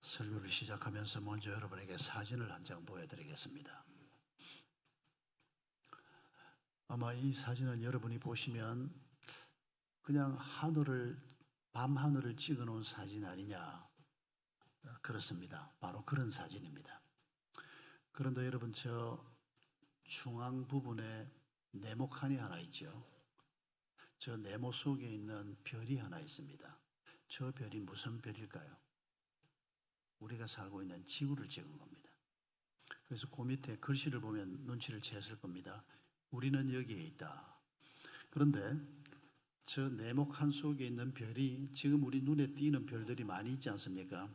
설교를 시작하면서 먼저 여러분에게 사진을 한 장 보여드리겠습니다. 아마 이 사진은 여러분이 보시면 그냥 밤하늘을 찍어 놓은 사진 아니냐, 그렇습니다. 바로 그런 사진입니다. 그런데 여러분, 저 중앙 부분에 네모칸이 하나 있죠. 저 네모 속에 있는 별이 하나 있습니다. 저 별이 무슨 별일까요? 우리가 살고 있는 지구를 찍은 겁니다. 그래서 그 밑에 글씨를 보면 눈치를 채셨을 겁니다. 우리는 여기에 있다. 그런데 저 네모칸 속에 있는 별이 지금 우리 눈에 띄는 별들이 많이 있지 않습니까?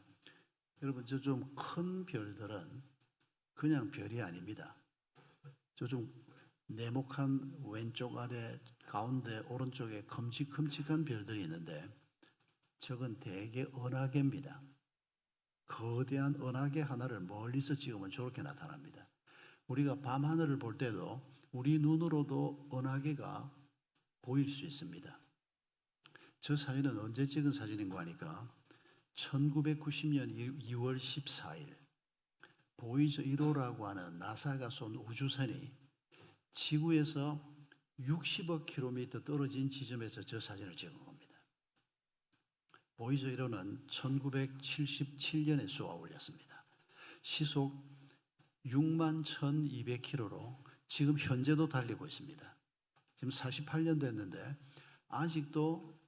여러분, 저 좀 큰 별들은 그냥 별이 아닙니다. 저 좀 네모칸 왼쪽 아래 가운데 오른쪽에 큼직큼직한 별들이 있는데 저건 대개 은하계입니다. 거대한 은하계 하나를 멀리서 찍으면 저렇게 나타납니다. 우리가 밤하늘을 볼 때도 우리 눈으로도 은하계가 보일 수 있습니다. 저 사진은 언제 찍은 사진인가 하니까 1990년 2월 14일 보이저 1호라고 하는 나사가 쏜 우주선이 지구에서 60억 킬로미터 떨어진 지점에서 저 사진을 찍은 겁니다. 보이저 1호는 1977년에 쏘아 올렸습니다. 시속 6만 1200km로 지금 현재도 달리고 있습니다. 지금 48년 됐는데 아직도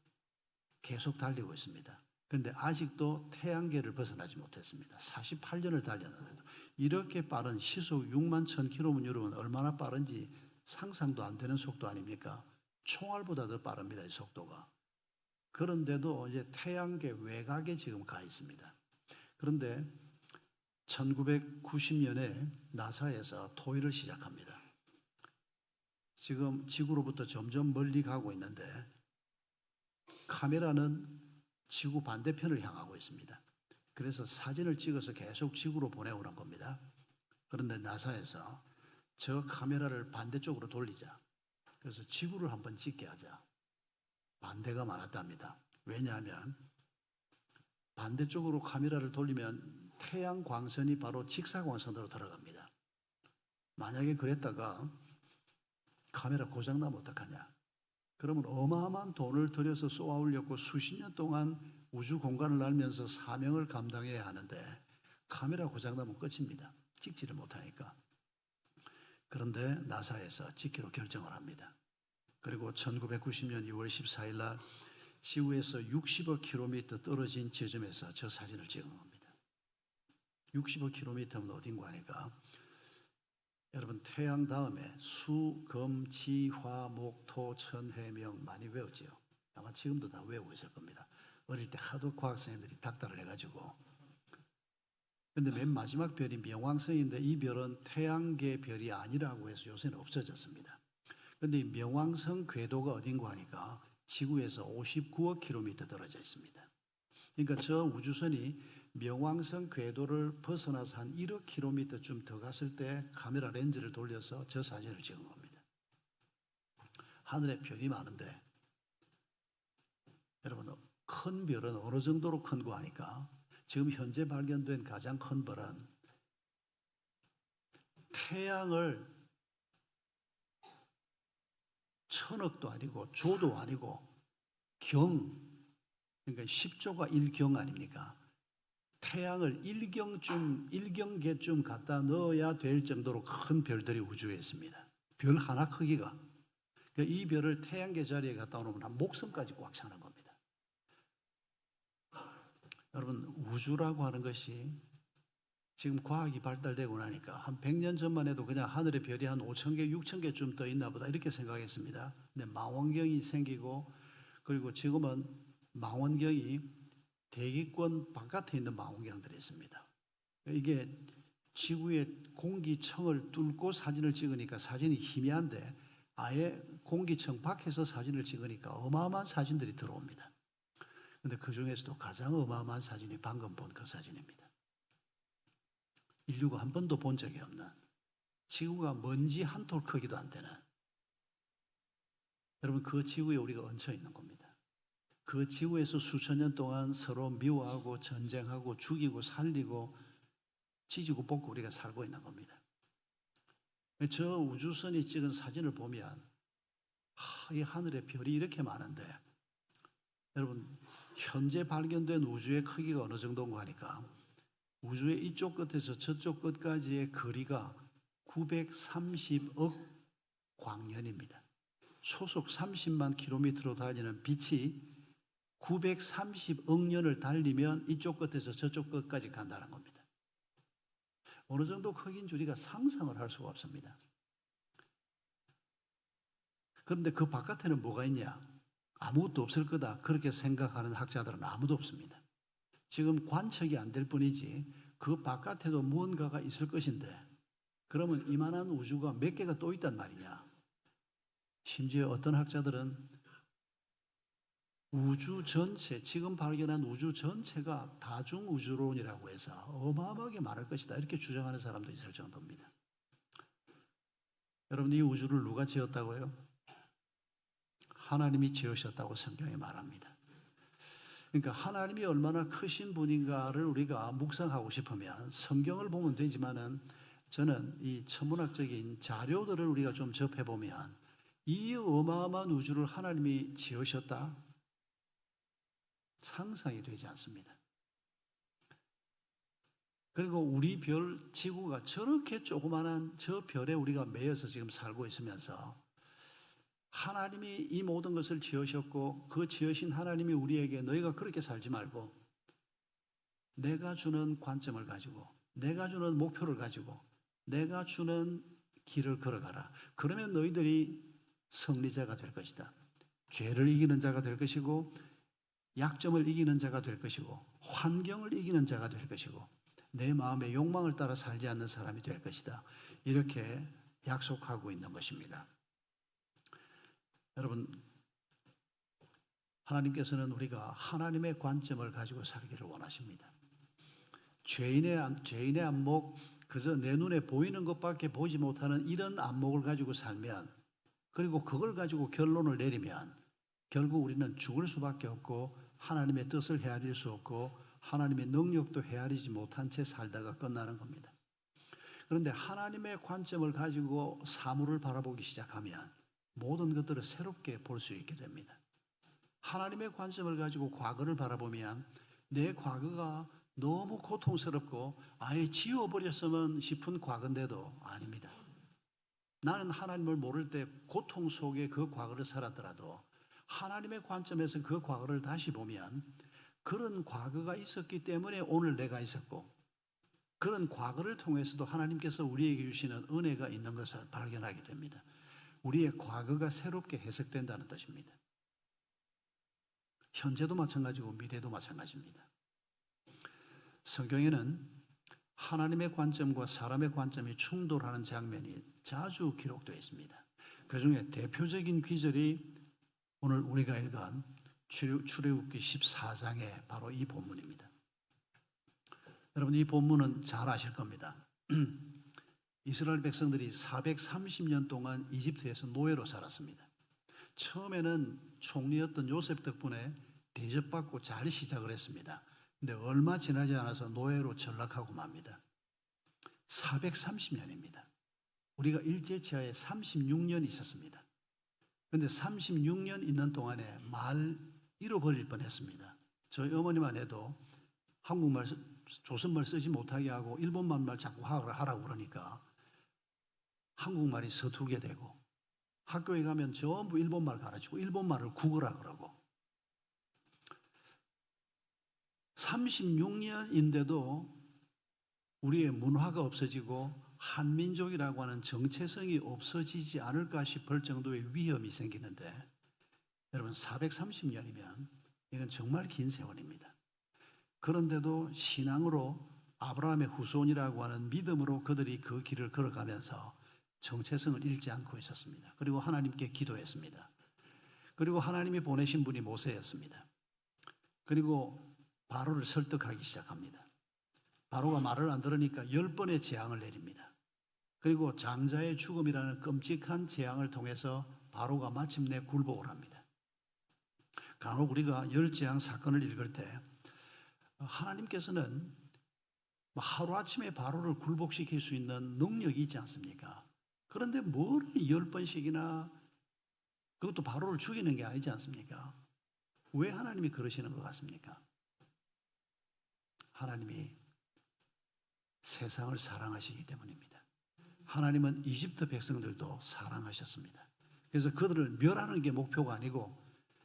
계속 달리고 있습니다. 그런데 아직도 태양계를 벗어나지 못했습니다. 48년을 달렸는데도 이렇게 빠른 시속 6만 1000km면 여러분 얼마나 빠른지 상상도 안 되는 속도 아닙니까? 총알보다 더 빠릅니다, 이 속도가. 그런데도 이제 태양계 외곽에 지금 가 있습니다. 그런데 1990년에 나사에서 토의를 시작합니다. 지금 지구로부터 점점 멀리 가고 있는데 카메라는 지구 반대편을 향하고 있습니다. 그래서 사진을 찍어서 계속 지구로 보내오는 겁니다. 그런데 나사에서 저 카메라를 반대쪽으로 돌리자. 그래서 지구를 한번 찍게 하자. 반대가 많았답니다. 왜냐하면 반대쪽으로 카메라를 돌리면 태양 광선이 바로 직사광선으로 들어갑니다. 만약에 그랬다가 카메라 고장나면 어떡하냐? 그러면 어마어마한 돈을 들여서 쏘아 올렸고 수십 년 동안 우주 공간을 날면서 사명을 감당해야 하는데 카메라 고장나면 끝입니다. 찍지를 못하니까. 그런데 나사에서 찍기로 결정을 합니다. 그리고 1990년 2월 14일 날 지구에서 60억 킬로미터 떨어진 지점에서 저 사진을 찍은 겁니다. 60억 킬로미터면 어딘가 하니까 여러분, 태양 다음에 수, 금, 지, 화, 목, 토, 천, 해, 명 많이 외웠지요. 아마 지금도 다 외우고 있을 겁니다. 어릴 때 하도 과학생들이 닥달을 해가지고. 그런데 맨 마지막 별이 명왕성인데 이 별은 태양계 별이 아니라고 해서 요새는 없어졌습니다. 그런데 이 명왕성 궤도가 어딘가 하니까 지구에서 59억 킬로미터 떨어져 있습니다. 그러니까 저 우주선이 명왕성 궤도를 벗어나서 한 1억 킬로미터쯤 더 갔을 때 카메라 렌즈를 돌려서 저 사진을 찍은 겁니다. 하늘에 별이 많은데 여러분, 큰 별은 어느 정도로 큰 거 아니까 지금 현재 발견된 가장 큰 별은 태양을 1000억도 아니고 조도 아니고 그러니까 10조가 1경 아닙니까? 태양을 1경계쯤 갖다 넣어야 될 정도로 큰 별들이 우주에 있습니다. 별 하나 크기가. 그러니까 이 별을 태양계 자리에 갖다 놓으면 한 목성까지 꽉 차는 겁니다. 여러분, 우주라고 하는 것이 지금 과학이 발달되고 나니까 한 100년 전만 해도 그냥 하늘에 별이 한 5,000개, 6,000개쯤 떠 있나 보다 이렇게 생각했습니다. 근데 망원경이 생기고 그리고 지금은 망원경이 대기권 바깥에 있는 망원경들이 있습니다. 이게 지구의 공기층을 뚫고 사진을 찍으니까 사진이 희미한데 아예 공기층 밖에서 사진을 찍으니까 어마어마한 사진들이 들어옵니다. 그런데 그 중에서도 가장 어마어마한 사진이 방금 본 그 사진입니다. 인류가 한 번도 본 적이 없는 지구가 먼지 한 톨 크기도 안 되는 여러분, 그 지구에 우리가 얹혀 있는 겁니다. 그 그 지구에서 수천 년 동안 서로 미워하고 전쟁하고 죽이고 살리고 찢고 볶고 우리가 살고 있는 겁니다. 저 우주선이 찍은 사진을 보면 이 하늘에 별이 이렇게 많은데, 여러분 현재 발견된 우주의 크기가 어느 정도인가 하니까 우주의 이쪽 끝에서 저쪽 끝까지의 거리가 930억 광년입니다. 초속 30만 킬로미터로 달리는 빛이 930억 년을 달리면 이쪽 끝에서 저쪽 끝까지 간다는 겁니다. 어느 정도 크기인 줄 우리가 상상을 할 수가 없습니다. 그런데 그 바깥에는 뭐가 있냐? 아무것도 없을 거다, 그렇게 생각하는 학자들은 아무도 없습니다. 지금 관측이 안 될 뿐이지 그 바깥에도 무언가가 있을 것인데, 그러면 이만한 우주가 몇 개가 또 있단 말이냐? 심지어 어떤 학자들은 우주 전체, 지금 발견한 우주 전체가 다중우주론이라고 해서 어마어마하게 많을 것이다, 이렇게 주장하는 사람도 있을 정도입니다. 여러분, 이 우주를 누가 지었다고요? 하나님이 지으셨다고 성경이 말합니다. 그러니까 하나님이 얼마나 크신 분인가를 우리가 묵상하고 싶으면 성경을 보면 되지만은, 저는 이 천문학적인 자료들을 우리가 좀 접해보면 이 어마어마한 우주를 하나님이 지으셨다? 상상이 되지 않습니다. 그리고 우리 별 지구가 저렇게 조그만한 저 별에 우리가 매여서 지금 살고 있으면서 하나님이 이 모든 것을 지으셨고, 그 지으신 하나님이 우리에게 너희가 그렇게 살지 말고 내가 주는 관점을 가지고, 내가 주는 목표를 가지고, 내가 주는 길을 걸어가라. 그러면 너희들이 승리자가 될 것이다. 죄를 이기는 자가 될 것이고, 약점을 이기는 자가 될 것이고, 환경을 이기는 자가 될 것이고, 내 마음의 욕망을 따라 살지 않는 사람이 될 것이다. 이렇게 약속하고 있는 것입니다. 여러분, 하나님께서는 우리가 하나님의 관점을 가지고 살기를 원하십니다. 죄인의 안목, 그저 내 눈에 보이는 것밖에 보지 못하는 이런 안목을 가지고 살면, 그리고 그걸 가지고 결론을 내리면 결국 우리는 죽을 수밖에 없고, 하나님의 뜻을 헤아릴 수 없고, 하나님의 능력도 헤아리지 못한 채 살다가 끝나는 겁니다. 그런데 하나님의 관점을 가지고 사물을 바라보기 시작하면 모든 것들을 새롭게 볼 수 있게 됩니다. 하나님의 관점을 가지고 과거를 바라보면 내 과거가 너무 고통스럽고 아예 지워버렸으면 싶은 과거인데도 아닙니다. 나는 하나님을 모를 때 고통 속에 그 과거를 살았더라도 하나님의 관점에서 그 과거를 다시 보면 그런 과거가 있었기 때문에 오늘 내가 있었고, 그런 과거를 통해서도 하나님께서 우리에게 주시는 은혜가 있는 것을 발견하게 됩니다. 우리의 과거가 새롭게 해석된다는 뜻입니다. 현재도 마찬가지고 미래도 마찬가지입니다. 성경에는 하나님의 관점과 사람의 관점이 충돌하는 장면이 자주 기록되어 있습니다. 그 중에 대표적인 구절이 오늘 우리가 읽은 출애굽기 14장의 바로 이 본문입니다. 여러분, 이 본문은 잘 아실 겁니다. 이스라엘 백성들이 430년 동안 이집트에서 노예로 살았습니다. 처음에는 총리였던 요셉 덕분에 대접받고 잘 시작을 했습니다. 근데 얼마 지나지 않아서 노예로 전락하고 맙니다. 430년입니다. 우리가 일제치하에 36년 있었습니다. 그런데 36년 있는 동안에 말 잃어버릴 뻔했습니다. 저희 어머니만 해도 한국말, 조선말 쓰지 못하게 하고 일본말 자꾸 하라고 그러니까 한국말이 서툴게 되고, 학교에 가면 전부 일본말 가르치고 일본말을 국어라 그러고, 36년인데도 우리의 문화가 없어지고 한민족이라고 하는 정체성이 없어지지 않을까 싶을 정도의 위험이 생기는데, 여러분 430년이면 이건 정말 긴 세월입니다. 그런데도 신앙으로 아브라함의 후손이라고 하는 믿음으로 그들이 그 길을 걸어가면서 정체성을 잃지 않고 있었습니다. 그리고 하나님께 기도했습니다. 그리고 하나님이 보내신 분이 모세였습니다. 그리고 바로를 설득하기 시작합니다. 바로가 말을 안 들으니까 10번의 재앙을 내립니다. 그리고 장자의 죽음이라는 끔찍한 재앙을 통해서 바로가 마침내 굴복을 합니다. 간혹 우리가 열재앙 사건을 읽을 때 하나님께서는 하루아침에 바로를 굴복시킬 수 있는 능력이 있지 않습니까? 그런데 뭘 10번씩이나 그것도 바로를 죽이는 게 아니지 않습니까? 왜 하나님이 그러시는 것 같습니까? 하나님이 세상을 사랑하시기 때문입니다. 하나님은 이집트 백성들도 사랑하셨습니다. 그래서 그들을 멸하는 게 목표가 아니고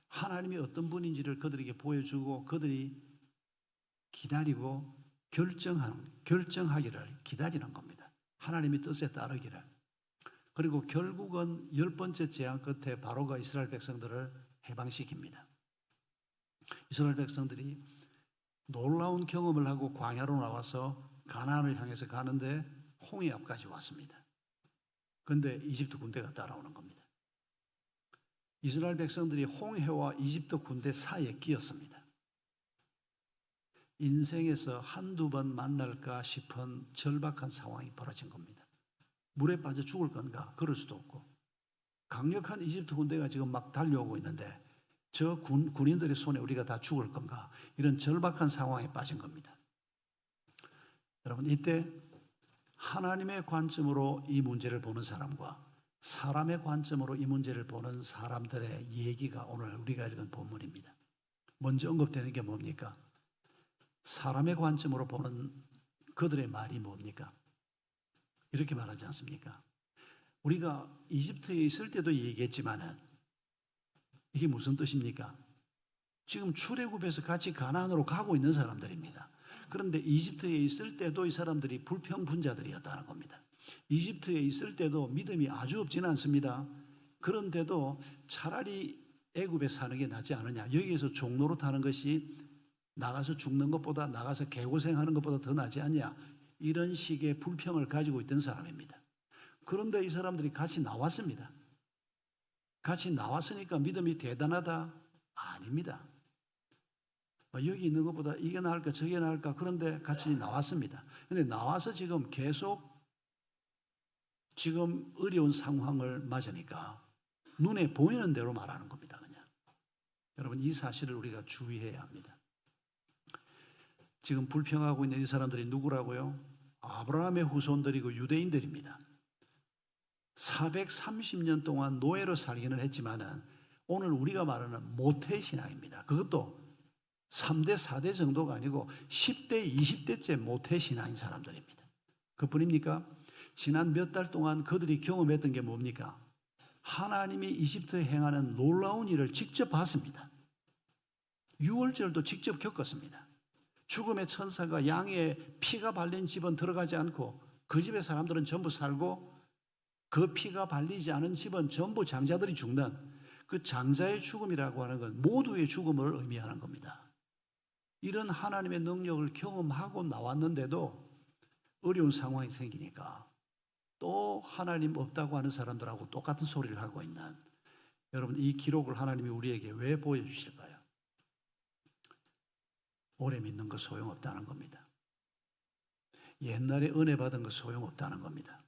하나님이 어떤 분인지를 그들에게 보여주고 그들이 기다리고 결정하기를 기다리는 겁니다. 하나님의 뜻에 따르기를. 그리고 결국은 10번째 재앙 끝에 바로가 이스라엘 백성들을 해방시킵니다. 이스라엘 백성들이 놀라운 경험을 하고 광야로 나와서 가나안을 향해서 가는데 홍해 앞까지 왔습니다. 그런데 이집트 군대가 따라오는 겁니다. 이스라엘 백성들이 홍해와 이집트 군대 사이에 끼었습니다. 인생에서 한두 번 만날까 싶은 절박한 상황이 벌어진 겁니다. 물에 빠져 죽을 건가? 그럴 수도 없고 강력한 이집트 군대가 지금 막 달려오고 있는데 저 군인들의 손에 우리가 다 죽을 건가? 이런 절박한 상황에 빠진 겁니다. 여러분, 이때 하나님의 관점으로 이 문제를 보는 사람과 사람의 관점으로 이 문제를 보는 사람들의 얘기가 오늘 우리가 읽은 본문입니다. 먼저 언급되는 게 뭡니까? 사람의 관점으로 보는 그들의 말이 뭡니까? 이렇게 말하지 않습니까? 우리가 이집트에 있을 때도 얘기했지만은 이게 무슨 뜻입니까? 지금 출애굽에서 같이 가나안으로 가고 있는 사람들입니다. 그런데 이집트에 있을 때도 이 사람들이 불평분자들이었다는 겁니다. 이집트에 있을 때도 믿음이 아주 없지는 않습니다. 그런데도 차라리 애굽에 사는 게 낫지 않느냐, 여기에서 종로로 타는 것이 나가서 죽는 것보다, 나가서 개고생하는 것보다 더 낫지 않냐, 이런 식의 불평을 가지고 있던 사람입니다. 그런데 이 사람들이 같이 나왔습니다. 같이 나왔으니까 믿음이 대단하다? 아닙니다. 여기 있는 것보다 이게 나을까 저게 나을까, 그런데 같이 나왔습니다. 그런데 나와서 지금 계속 지금 어려운 상황을 맞으니까 눈에 보이는 대로 말하는 겁니다. 그냥. 여러분, 이 사실을 우리가 주의해야 합니다. 지금 불평하고 있는 이 사람들이 누구라고요? 아브라함의 후손들이고 유대인들입니다. 430년 동안 노예로 살기는 했지만은 오늘 우리가 말하는 모태신앙입니다. 그것도 3대, 4대 정도가 아니고 10대, 20대째 모태신앙인 사람들입니다. 그뿐입니까? 지난 몇 달 동안 그들이 경험했던 게 뭡니까? 하나님이 이집트에 행하는 놀라운 일을 직접 봤습니다. 유월절도 직접 겪었습니다. 죽음의 천사가 양의 피가 발린 집은 들어가지 않고 그 집의 사람들은 전부 살고 그 피가 발리지 않은 집은 전부 장자들이 죽는 그 장자의 죽음이라고 하는 건 모두의 죽음을 의미하는 겁니다. 이런 하나님의 능력을 경험하고 나왔는데도 어려운 상황이 생기니까 또 하나님 없다고 하는 사람들하고 똑같은 소리를 하고 있는, 여러분, 이 기록을 하나님이 우리에게 왜 보여주실까요? 오래 믿는 거 소용없다는 겁니다. 옛날에 은혜 받은 거 소용없다는 겁니다.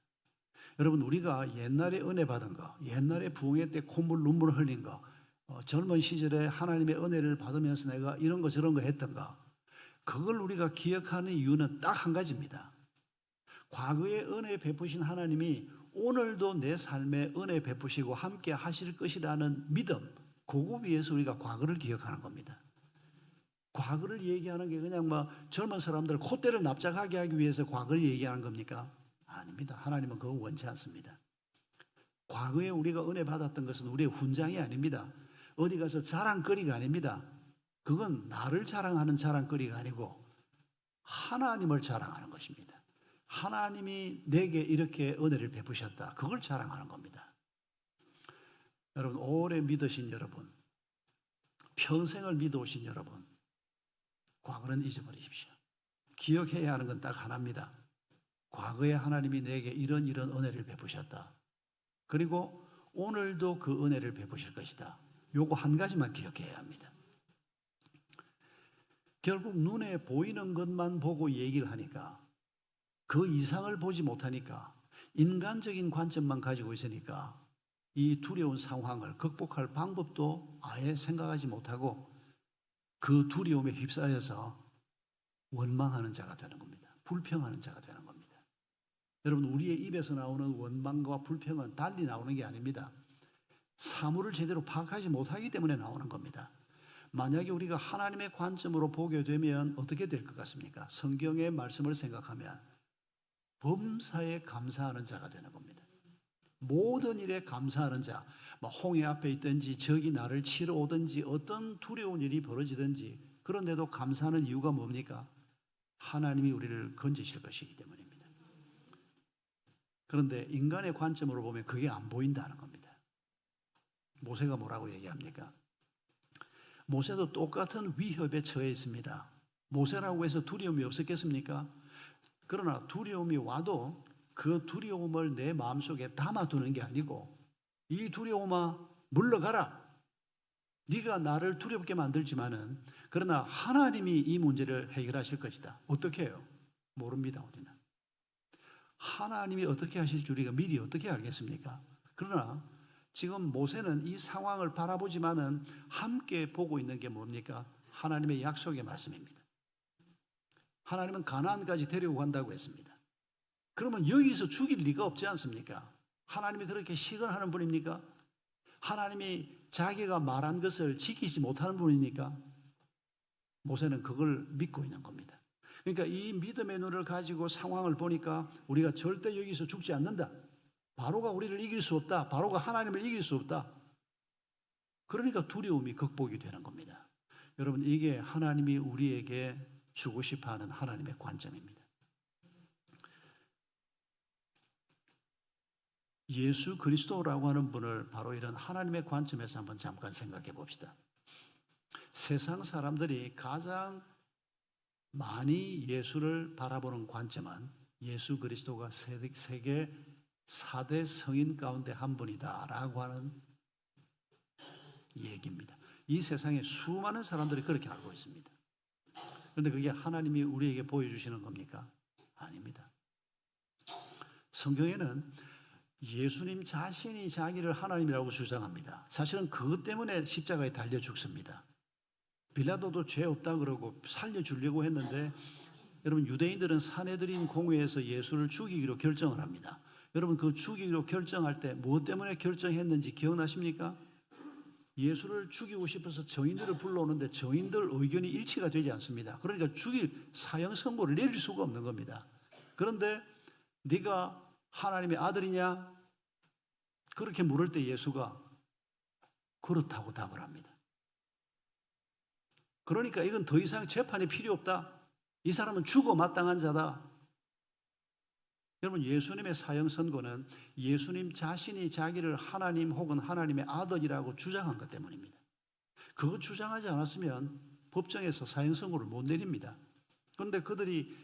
여러분, 우리가 옛날에 은혜 받은 거, 옛날에 부흥회 때 콧물 눈물 흘린 거, 젊은 시절에 하나님의 은혜를 받으면서 내가 이런 거 저런 거 했던 거, 그걸 우리가 기억하는 이유는 딱 한 가지입니다. 과거에 은혜 베푸신 하나님이 오늘도 내 삶에 은혜 베푸시고 함께 하실 것이라는 믿음, 그거 위해서 우리가 과거를 기억하는 겁니다. 과거를 얘기하는 게 그냥 젊은 사람들 콧대를 납작하게 하기 위해서 과거를 얘기하는 겁니까? 아닙니다. 하나님은 그거 원치 않습니다. 과거에 우리가 은혜 받았던 것은 우리의 훈장이 아닙니다. 어디 가서 자랑거리가 아닙니다. 그건 나를 자랑하는 자랑거리가 아니고 하나님을 자랑하는 것입니다. 하나님이 내게 이렇게 은혜를 베푸셨다, 그걸 자랑하는 겁니다. 여러분, 오래 믿으신 여러분, 평생을 믿어오신 여러분, 과거는 잊어버리십시오. 기억해야 하는 건 딱 하나입니다. 과거에 하나님이 내게 이런 은혜를 베푸셨다. 그리고 오늘도 그 은혜를 베푸실 것이다. 요거 한 가지만 기억해야 합니다. 결국 눈에 보이는 것만 보고 얘기를 하니까, 그 이상을 보지 못하니까, 인간적인 관점만 가지고 있으니까 이 두려운 상황을 극복할 방법도 아예 생각하지 못하고 그 두려움에 휩싸여서 원망하는 자가 되는 겁니다. 불평하는 자가 되는 겁니다. 여러분, 우리의 입에서 나오는 원망과 불평은 달리 나오는 게 아닙니다. 사물을 제대로 파악하지 못하기 때문에 나오는 겁니다. 만약에 우리가 하나님의 관점으로 보게 되면 어떻게 될 것 같습니까? 성경의 말씀을 생각하면 범사에 감사하는 자가 되는 겁니다. 모든 일에 감사하는 자, 홍해 앞에 있든지 적이 나를 치러 오든지 어떤 두려운 일이 벌어지든지 그런데도 감사하는 이유가 뭡니까? 하나님이 우리를 건지실 것이기 때문입니다. 그런데 인간의 관점으로 보면 그게 안 보인다는 겁니다. 모세가 뭐라고 얘기합니까? 모세도 똑같은 위협에 처해 있습니다. 모세라고 해서 두려움이 없었겠습니까? 그러나 두려움이 와도 그 두려움을 내 마음속에 담아두는 게 아니고 이 두려움아 물러가라. 네가 나를 두렵게 만들지만은 그러나 하나님이 이 문제를 해결하실 것이다. 어떻게 해요? 모릅니다. 우리는. 하나님이 어떻게 하실지 우리가 미리 어떻게 알겠습니까? 그러나 지금 모세는 이 상황을 바라보지만은 함께 보고 있는 게 뭡니까? 하나님의 약속의 말씀입니다. 하나님은 가나안까지 데리고 간다고 했습니다. 그러면 여기서 죽일 리가 없지 않습니까? 하나님이 그렇게 시건하는 분입니까? 하나님이 자기가 말한 것을 지키지 못하는 분입니까? 모세는 그걸 믿고 있는 겁니다. 그러니까 이 믿음의 눈을 가지고 상황을 보니까 우리가 절대 여기서 죽지 않는다. 바로가 우리를 이길 수 없다. 바로가 하나님을 이길 수 없다. 그러니까 두려움이 극복이 되는 겁니다. 여러분, 이게 하나님이 우리에게 주고 싶어하는 하나님의 관점입니다. 예수 그리스도라고 하는 분을 바로 이런 하나님의 관점에서 한번 잠깐 생각해 봅시다. 세상 사람들이 가장 많이 예수를 바라보는 관점은 예수 그리스도가 세계 4대 성인 가운데 한 분이다라고 하는 얘기입니다. 이 세상에 수많은 사람들이 그렇게 알고 있습니다. 그런데 그게 하나님이 우리에게 보여주시는 겁니까? 아닙니다. 성경에는 예수님 자신이 자기를 하나님이라고 주장합니다. 사실은 그것 때문에 십자가에 달려 죽습니다. 빌라도도 죄 없다 그러고 살려주려고 했는데 여러분, 유대인들은 사내들인 공회에서 예수를 죽이기로 결정을 합니다. 여러분, 그 죽이기로 결정할 때 무엇 때문에 결정했는지 기억나십니까? 예수를 죽이고 싶어서 정인들을 불러오는데 정인들 의견이 일치가 되지 않습니다. 그러니까 죽일 사형 선고를 내릴 수가 없는 겁니다. 그런데 네가 하나님의 아들이냐? 그렇게 물을 때 예수가 그렇다고 답을 합니다. 그러니까 이건 더 이상 재판이 필요 없다. 이 사람은 죽어 마땅한 자다. 여러분, 예수님의 사형 선고는 예수님 자신이 자기를 하나님 혹은 하나님의 아들이라고 주장한 것 때문입니다. 그거 주장하지 않았으면 법정에서 사형 선고를 못 내립니다. 그런데 그들이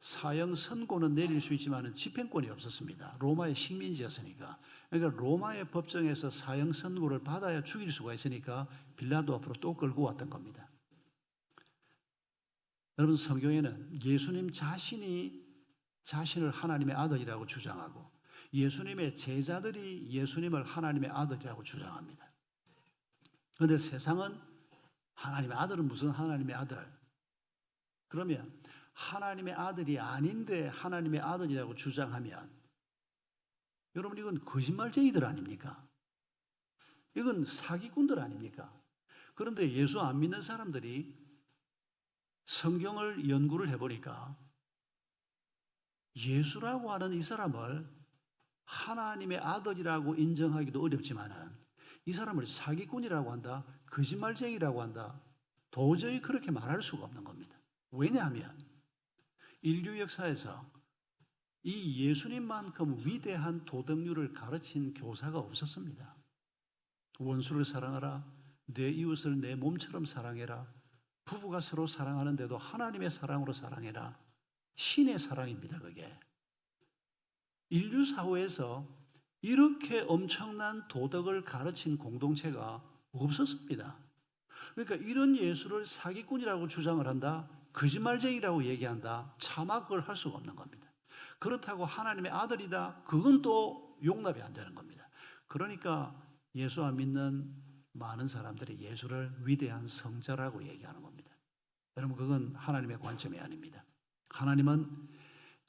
사형 선고는 내릴 수 있지만 집행권이 없었습니다. 로마의 식민지였으니까. 그러니까 로마의 법정에서 사형 선고를 받아야 죽일 수가 있으니까 빌라도 앞으로 또 끌고 왔던 겁니다. 여러분, 성경에는 예수님 자신이 자신을 하나님의 아들이라고 주장하고 예수님의 제자들이 예수님을 하나님의 아들이라고 주장합니다. 그런데 세상은 하나님의 아들은 무슨 하나님의 아들? 그러면 하나님의 아들이 아닌데 하나님의 아들이라고 주장하면 여러분, 이건 거짓말쟁이들 아닙니까? 이건 사기꾼들 아닙니까? 그런데 예수 안 믿는 사람들이 성경을 연구를 해보니까 예수라고 하는 이 사람을 하나님의 아들이라고 인정하기도 어렵지만은 이 사람을 사기꾼이라고 한다, 거짓말쟁이라고 한다, 도저히 그렇게 말할 수가 없는 겁니다. 왜냐하면 인류 역사에서 이 예수님만큼 위대한 도덕률을 가르친 교사가 없었습니다. 원수를 사랑하라, 내 이웃을 내 몸처럼 사랑해라, 부부가 서로 사랑하는데도 하나님의 사랑으로 사랑해라. 신의 사랑입니다, 그게. 인류 사회에서 이렇게 엄청난 도덕을 가르친 공동체가 없었습니다. 그러니까 이런 예수를 사기꾼이라고 주장을 한다, 거짓말쟁이라고 얘기한다, 차마 그걸 할 수가 없는 겁니다. 그렇다고 하나님의 아들이다, 그건 또 용납이 안 되는 겁니다. 그러니까 예수 안 믿는 많은 사람들이 예수를 위대한 성자라고 얘기하는 겁니다. 여러분, 그건 하나님의 관점이 아닙니다. 하나님은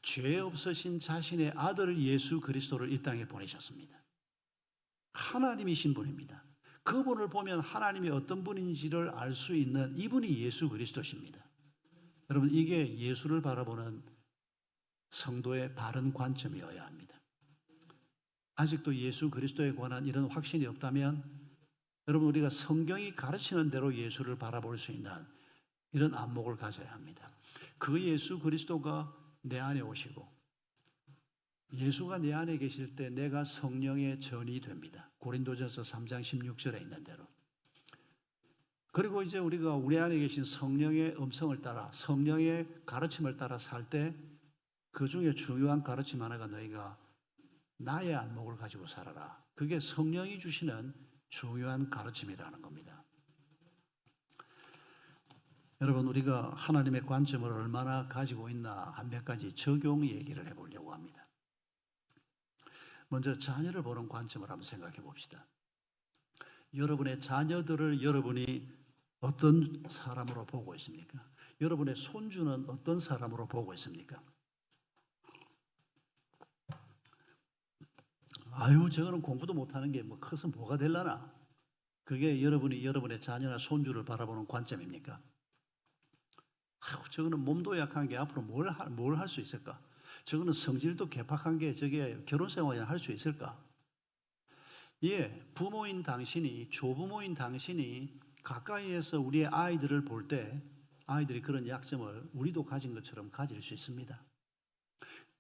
죄 없으신 자신의 아들 예수 그리스도를 이 땅에 보내셨습니다. 하나님이신 분입니다. 그분을 보면 하나님이 어떤 분인지를 알 수 있는 이분이 예수 그리스도십니다. 여러분, 이게 예수를 바라보는 성도의 바른 관점이어야 합니다. 아직도 예수 그리스도에 관한 이런 확신이 없다면 여러분, 우리가 성경이 가르치는 대로 예수를 바라볼 수 있는 이런 안목을 가져야 합니다. 그 예수 그리스도가 내 안에 오시고 예수가 내 안에 계실 때 내가 성령의 전이 됩니다. 고린도전서 3장 16절에 있는 대로. 그리고 이제 우리가 우리 안에 계신 성령의 음성을 따라 성령의 가르침을 따라 살 때 그 중에 중요한 가르침 하나가 너희가 나의 안목을 가지고 살아라. 그게 성령이 주시는 중요한 가르침이라는 겁니다. 여러분, 우리가 하나님의 관점을 얼마나 가지고 있나 한 몇 가지 적용 얘기를 해보려고 합니다. 먼저 자녀를 보는 관점을 한번 생각해 봅시다. 여러분의 자녀들을 여러분이 어떤 사람으로 보고 있습니까? 여러분의 손주는 어떤 사람으로 보고 있습니까? 아유, 저거는 공부도 못하는 게 뭐 커서 뭐가 될라나? 그게 여러분이 여러분의 자녀나 손주를 바라보는 관점입니까? 아유, 저거는 몸도 약한 게 앞으로 뭘 할 수 있을까? 저거는 성질도 개팍한 게 저게 결혼 생활이나 할 수 있을까? 예, 부모인 당신이, 조부모인 당신이 가까이에서 우리의 아이들을 볼 때 아이들이 그런 약점을 우리도 가진 것처럼 가질 수 있습니다.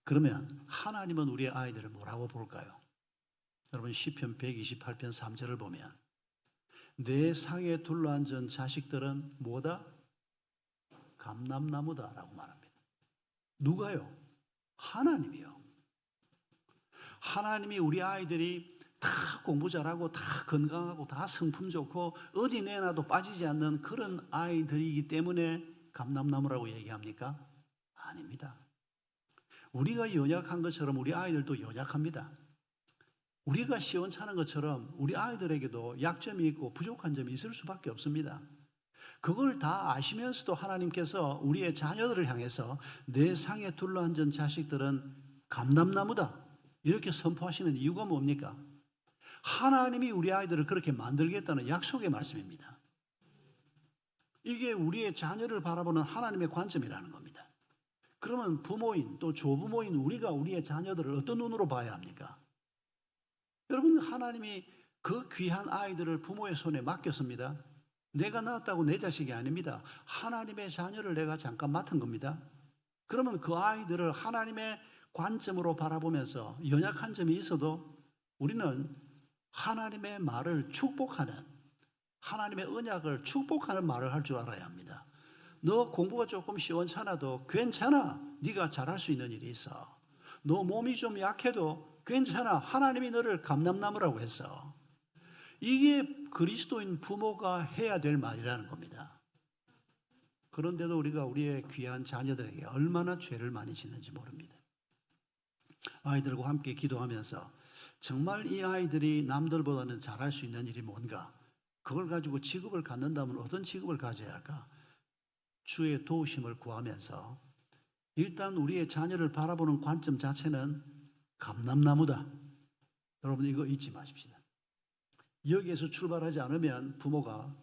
그러면 하나님은 우리의 아이들을 뭐라고 볼까요? 여러분, 시편 128편 3절을 보면 내 상에 둘러앉은 자식들은 뭐다? 감람나무다라고 말합니다. 누가요? 하나님이요. 하나님이 우리 아이들이 다 공부 잘하고 다 건강하고 다 성품 좋고 어디 내놔도 빠지지 않는 그런 아이들이기 때문에 감람나무라고 얘기합니까? 아닙니다. 우리가 연약한 것처럼 우리 아이들도 연약합니다. 우리가 시원찮은 것처럼 우리 아이들에게도 약점이 있고 부족한 점이 있을 수밖에 없습니다. 그걸 다 아시면서도 하나님께서 우리의 자녀들을 향해서 내 상에 둘러앉은 자식들은 감람나무다 이렇게 선포하시는 이유가 뭡니까? 하나님이 우리 아이들을 그렇게 만들겠다는 약속의 말씀입니다. 이게 우리의 자녀를 바라보는 하나님의 관점이라는 겁니다. 그러면 부모인 또 조부모인 우리가 우리의 자녀들을 어떤 눈으로 봐야 합니까? 여러분, 하나님이 그 귀한 아이들을 부모의 손에 맡겼습니다. 내가 낳았다고 내 자식이 아닙니다. 하나님의 자녀를 내가 잠깐 맡은 겁니다. 그러면 그 아이들을 하나님의 관점으로 바라보면서 연약한 점이 있어도 우리는 하나님의 말을 축복하는, 하나님의 언약을 축복하는 말을 할 줄 알아야 합니다. 너 공부가 조금 시원찮아도 괜찮아. 네가 잘할 수 있는 일이 있어. 너 몸이 좀 약해도 괜찮아. 하나님이 너를 감람나무라고 했어. 이게 그리스도인 부모가 해야 될 말이라는 겁니다. 그런데도 우리가 우리의 귀한 자녀들에게 얼마나 죄를 많이 짓는지 모릅니다. 아이들과 함께 기도하면서 정말 이 아이들이 남들보다는 잘할 수 있는 일이 뭔가, 그걸 가지고 직업을 갖는다면 어떤 직업을 가져야 할까? 주의 도우심을 구하면서 일단 우리의 자녀를 바라보는 관점 자체는 감람나무다. 여러분, 이거 잊지 마십시다. 여기에서 출발하지 않으면 부모가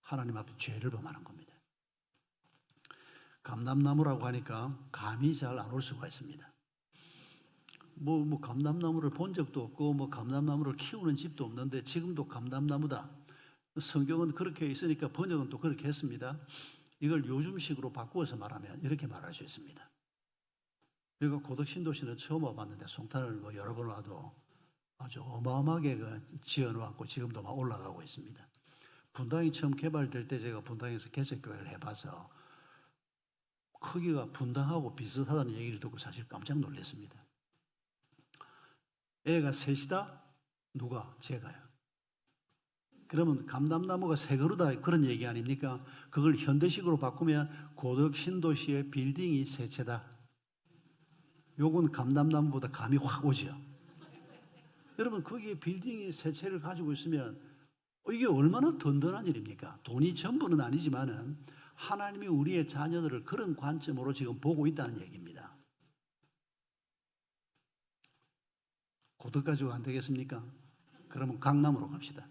하나님 앞에 죄를 범하는 겁니다. 감람나무라고 하니까 감이 잘 안 올 수가 있습니다. 감람나무를 본 적도 없고 감람나무를 키우는 집도 없는데 지금도 감람나무다. 성경은 그렇게 있으니까 번역은 또 그렇게 했습니다. 이걸 요즘식으로 바꾸어서 말하면 이렇게 말할 수 있습니다. 그리고 고덕신도시는 처음 와봤는데 송탄을 여러 번 와도 아주 어마어마하게 지어놓았고 지금도 막 올라가고 있습니다. 분당이 처음 개발될 때 제가 분당에서 개척교회를 해봐서 크기가 분당하고 비슷하다는 얘기를 듣고 사실 깜짝 놀랐습니다. 애가 셋이다? 누가? 제가요. 그러면 감람나무가 세 그루다 그런 얘기 아닙니까? 그걸 현대식으로 바꾸면 고덕신도시의 빌딩이 세 채다. 요건 감람나무보다 감이 확 오죠. 여러분 거기에 빌딩이 세 채를 가지고 있으면 이게 얼마나 든든한 일입니까? 돈이 전부는 아니지만은 하나님이 우리의 자녀들을 그런 관점으로 지금 보고 있다는 얘기입니다. 고덕 가지고 안 되겠습니까? 그러면 강남으로 갑시다.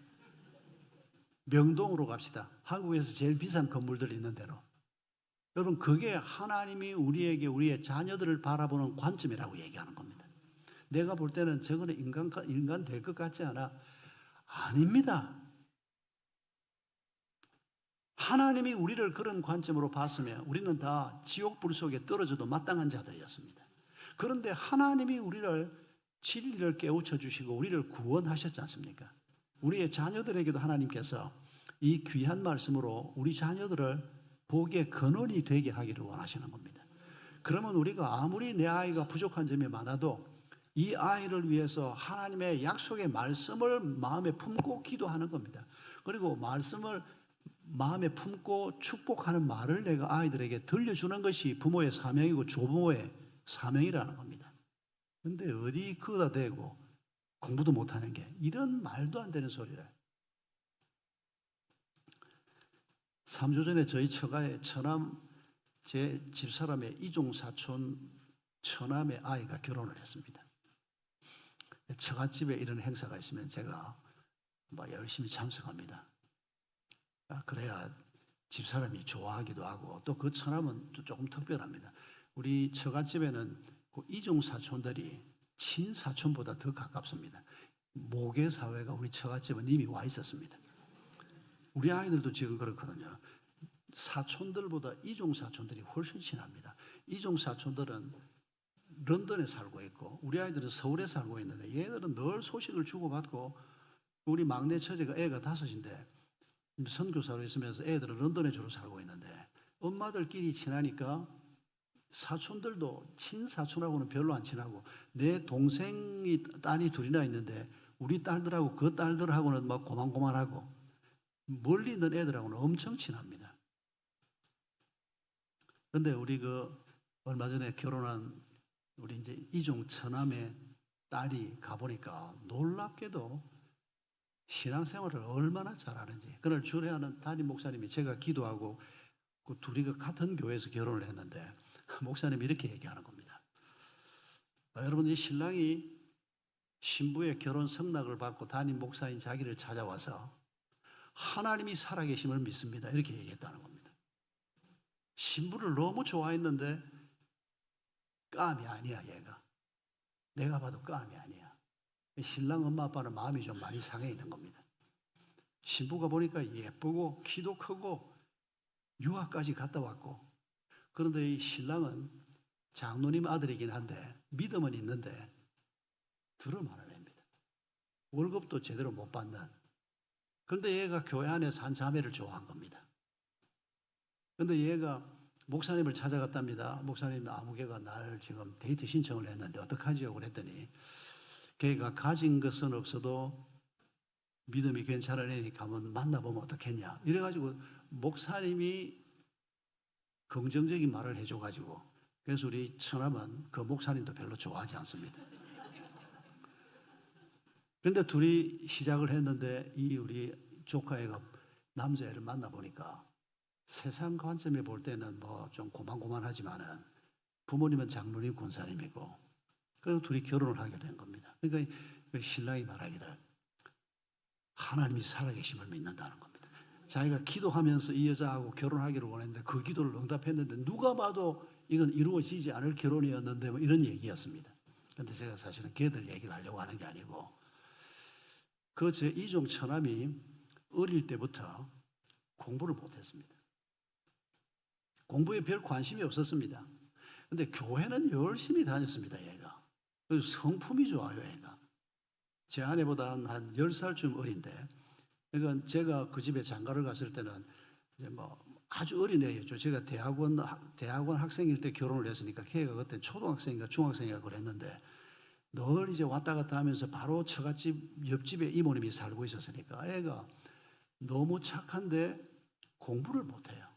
명동으로 갑시다. 한국에서 제일 비싼 건물들 있는 데로. 여러분 그게 하나님이 우리에게 우리의 자녀들을 바라보는 관점이라고 얘기하는 겁니다. 내가 볼 때는 저거는 인간 될 것 같지 않아? 아닙니다. 하나님이 우리를 그런 관점으로 봤으면 우리는 다 지옥불 속에 떨어져도 마땅한 자들이었습니다. 그런데 하나님이 우리를 진리를 깨우쳐 주시고 우리를 구원하셨지 않습니까? 우리의 자녀들에게도 하나님께서 이 귀한 말씀으로 우리 자녀들을 복의 근원이 되게 하기를 원하시는 겁니다. 그러면 우리가 아무리 내 아이가 부족한 점이 많아도 이 아이를 위해서 하나님의 약속의 말씀을 마음에 품고 기도하는 겁니다. 그리고 말씀을 마음에 품고 축복하는 말을 내가 아이들에게 들려주는 것이 부모의 사명이고 조부모의 사명이라는 겁니다. 근데 어디 그거다 대고 공부도 못하는 게 이런 말도 안 되는 소리를. 3주 전에 저희 처가에 처남 제 집사람의 이종사촌 처남의 아이가 결혼을 했습니다. 처갓집에 이런 행사가 있으면 제가 열심히 참석합니다. 그래야 집사람이 좋아하기도 하고 또 그 처남은 또 조금 특별합니다. 우리 처갓집에는 그 이종사촌들이 친사촌보다 더 가깝습니다. 모계사회가 우리 처갓집은 이미 와 있었습니다. 우리 아이들도 지금 그렇거든요. 사촌들보다 이종사촌들이 훨씬 친합니다. 이종사촌들은 런던에 살고 있고 우리 아이들은 서울에 살고 있는데 얘들은 늘 소식을 주고받고 우리 막내 처제가 애가 5인데 선교사로 있으면서 애들은 런던에 주로 살고 있는데 엄마들끼리 친하니까 사촌들도 친사촌하고는 별로 안 친하고 내 동생이 딸이 2이나 있는데 우리 딸들하고 그 딸들하고는 막 고만고만하고 멀리 있는 애들하고는 엄청 친합니다. 그런데 우리 얼마 전에 결혼한 우리 이제 이종 처남의 딸이 가보니까 놀랍게도 신앙생활을 얼마나 잘하는지. 그날 주례하는 담임 목사님이 제가 기도하고 그 둘이 같은 교회에서 결혼을 했는데 목사님이 이렇게 얘기하는 겁니다. 여러분 이 신랑이 신부의 결혼 성낙을 받고 담임 목사인 자기를 찾아와서 하나님이 살아계심을 믿습니다. 이렇게 얘기했다는 겁니다. 신부를 너무 좋아했는데 깜이 아니야 얘가. 내가 봐도 깜이 아니야. 신랑 엄마 아빠는 마음이 좀 많이 상해 있는 겁니다. 신부가 보니까 예쁘고 키도 크고 유학까지 갔다 왔고 그런데 이 신랑은 장로님 아들이긴 한데 믿음은 있는데 들어만 합니다. 월급도 제대로 못 받는. 그런데 얘가 교회 안에서 한 자매를 좋아한 겁니다. 그런데 얘가 목사님을 찾아갔답니다. 목사님 아무개가 날 지금 데이트 신청을 했는데 어떡하지요? 그랬더니 걔가 가진 것은 없어도 믿음이 괜찮은 애니까 한번 만나보면 어떻겠냐. 이래가지고 목사님이 긍정적인 말을 해줘가지고 그래서 우리 처남은 그 목사님도 별로 좋아하지 않습니다. 그런데 둘이 시작을 했는데 이 우리 조카애가 남자애를 만나보니까 세상 관점에 볼 때는 뭐 좀 고만고만하지만은 부모님은 장로님 권사님이고 그래서 둘이 결혼을 하게 된 겁니다. 그러니까 신랑이 말하기를 하나님이 살아계심을 믿는다는 겁니다. 자기가 기도하면서 이 여자하고 결혼하기를 원했는데 그 기도를 응답했는데 누가 봐도 이건 이루어지지 않을 결혼이었는데 뭐 이런 얘기였습니다. 그런데 제가 사실은 걔들 얘기를 하려고 하는 게 아니고 그 제 이종 처남이 어릴 때부터 공부를 못했습니다. 공부에 별 관심이 없었습니다. 근데 교회는 열심히 다녔습니다, 얘가. 그래서 성품이 좋아요, 얘가. 제 아내보다 한 10살쯤 어린데, 그러니까 제가 그 집에 장가를 갔을 때는 이제 뭐 아주 어린 애였죠. 제가 대학원 학생일 때 결혼을 했으니까 걔가 그때 초등학생인가 중학생인가 그랬는데 늘 이제 왔다 갔다 하면서 바로 처갓집 옆집에 이모님이 살고 있었으니까 애가 너무 착한데 공부를 못해요.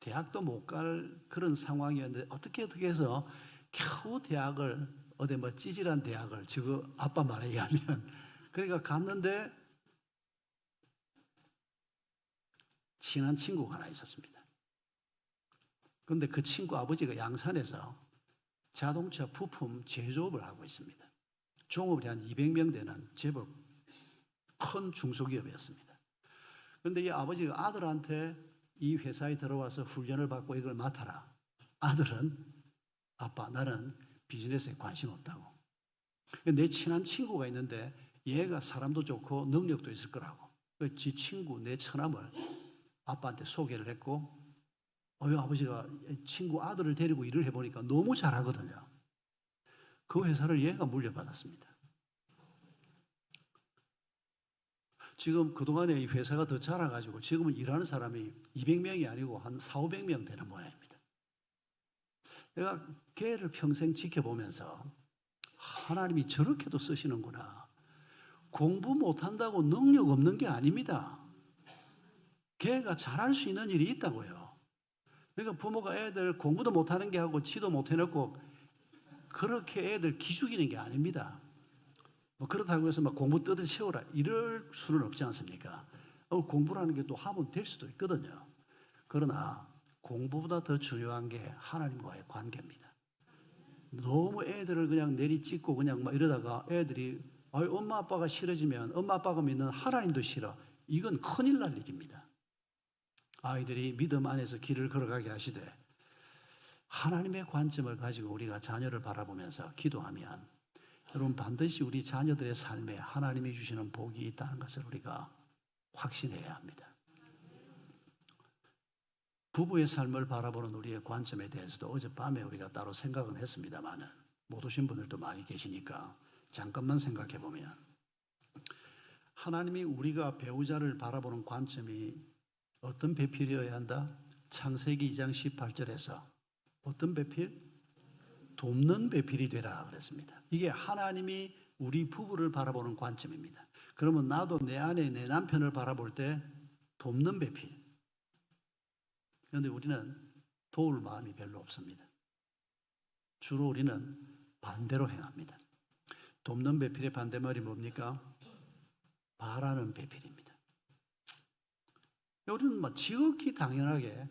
대학도 못 갈 그런 상황이었는데 어떻게 해서 겨우 대학을 어디 뭐 찌질한 대학을 지금 아빠 말에 의하면 그러니까 갔는데 친한 친구가 하나 있었습니다. 그런데 그 친구 아버지가 양산에서 자동차 부품 제조업을 하고 있습니다. 종업이 한 200명 되는 제법 큰 중소기업이었습니다. 그런데 이 아버지가 아들한테 이 회사에 들어와서 훈련을 받고 이걸 맡아라. 아들은 아빠 나는 비즈니스에 관심 없다고. 내 친한 친구가 있는데 얘가 사람도 좋고 능력도 있을 거라고. 지 친구 내 처남을 아빠한테 소개를 했고 아버지가 친구 아들을 데리고 일을 해보니까 너무 잘하거든요. 그 회사를 얘가 물려받았습니다. 지금 그동안에 이 회사가 더 자라가지고 지금은 일하는 사람이 200명이 아니고 한 400~500명 되는 모양입니다. 내가 걔를 평생 지켜보면서 하나님이 저렇게도 쓰시는구나. 공부 못한다고 능력 없는 게 아닙니다. 걔가 잘할 수 있는 일이 있다고요. 그러니까 부모가 애들 공부도 못하는 게 하고 지도 못해놓고 그렇게 애들 기죽이는 게 아닙니다. 뭐 그렇다고 해서 막 공부 떠들 세워라 이럴 수는 없지 않습니까? 공부라는 게 또 하면 될 수도 있거든요. 그러나 공부보다 더 중요한 게 하나님과의 관계입니다. 너무 애들을 그냥 내리찍고 그냥 막 이러다가 애들이 엄마 아빠가 싫어지면 엄마 아빠가 믿는 하나님도 싫어. 이건 큰일 날 일입니다. 아이들이 믿음 안에서 길을 걸어가게 하시되 하나님의 관점을 가지고 우리가 자녀를 바라보면서 기도하면 여러분 반드시 우리 자녀들의 삶에 하나님이 주시는 복이 있다는 것을 우리가 확신해야 합니다. 부부의 삶을 바라보는 우리의 관점에 대해서도 어젯밤에 우리가 따로 생각은 했습니다만 못 오신 분들도 많이 계시니까 잠깐만 생각해 보면 하나님이 우리가 배우자를 바라보는 관점이 어떤 배필이어야 한다? 창세기 2장 18절에서 어떤 배필? 돕는 배필이 되라 그랬습니다. 이게 하나님이 우리 부부를 바라보는 관점입니다. 그러면 나도 내 아내, 내 남편을 바라볼 때 돕는 배필. 그런데 우리는 도울 마음이 별로 없습니다. 주로 우리는 반대로 행합니다. 돕는 배필의 반대말이 뭡니까? 바라는 배필입니다. 우리는 지극히 당연하게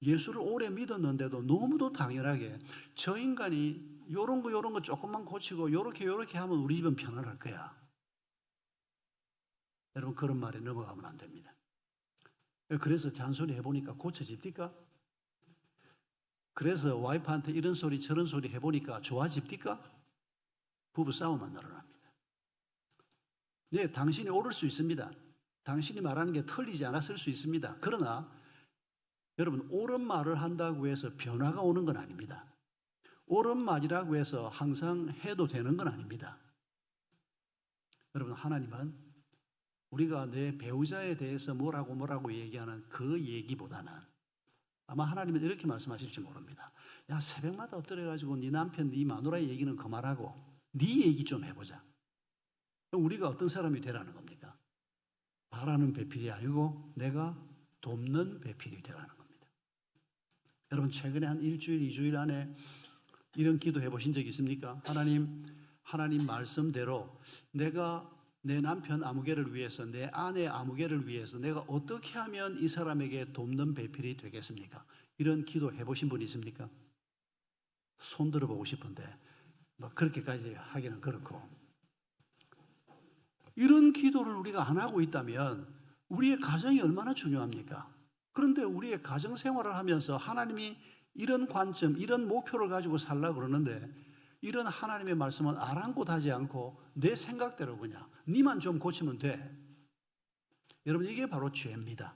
예수를 오래 믿었는데도 너무도 당연하게 저 인간이 요런 거 조금만 고치고 요렇게 하면 우리 집은 편안할 거야. 여러분 그런 말에 넘어가면 안 됩니다. 그래서 잔소리 해보니까 고쳐집니까? 그래서 와이프한테 이런 소리 저런 소리 해보니까 좋아집니까? 부부싸움만 늘어납니다. 네, 당신이 옳을 수 있습니다. 당신이 말하는 게 틀리지 않았을 수 있습니다. 그러나 여러분 옳은 말을 한다고 해서 변화가 오는 건 아닙니다. 옳은 말이라고 해서 항상 해도 되는 건 아닙니다. 여러분 하나님은 우리가 내 배우자에 대해서 뭐라고 얘기하는 그 얘기보다는 아마 하나님은 이렇게 말씀하실지 모릅니다. 야 새벽마다 엎드려가지고 네 남편 네 마누라 얘기는 그만하고 네 얘기 좀 해보자. 우리가 어떤 사람이 되라는 겁니까? 바라는 배필이 아니고 내가 돕는 배필이 되라는 겁니다. 여러분 최근에 한 일주일, 2주일 안에 이런 기도 해보신 적 있습니까? 하나님 말씀대로 내가 내 남편 아무개를 위해서, 내 아내 아무개를 위해서 내가 어떻게 하면 이 사람에게 돕는 배필이 되겠습니까? 이런 기도 해보신 분 있습니까? 손 들어보고 싶은데 그렇게까지 하기는 그렇고 이런 기도를 우리가 안 하고 있다면 우리의 가정이 얼마나 중요합니까? 그런데 우리의 가정 생활을 하면서 하나님이 이런 관점, 이런 목표를 가지고 살려고 그러는데 이런 하나님의 말씀은 아랑곳하지 않고 내 생각대로 그냥 니만 좀 고치면 돼. 여러분 이게 바로 죄입니다.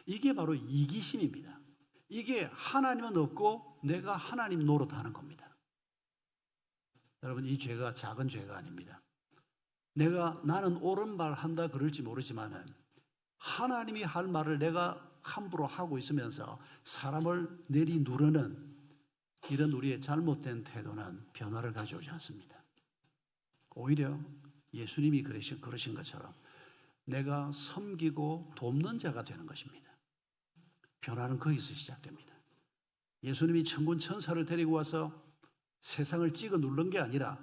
이게 바로 이기심입니다. 이게 하나님은 없고 내가 하나님 노릇하는 겁니다. 여러분 이 죄가 작은 죄가 아닙니다. 나는 옳은 말 한다 그럴지 모르지만은 하나님이 할 말을 내가 함부로 하고 있으면서 사람을 내리누르는 이런 우리의 잘못된 태도는 변화를 가져오지 않습니다. 오히려 예수님이 그러신 것처럼 내가 섬기고 돕는 자가 되는 것입니다. 변화는 거기서 시작됩니다. 예수님이 천군 천사를 데리고 와서 세상을 찍어 누른 게 아니라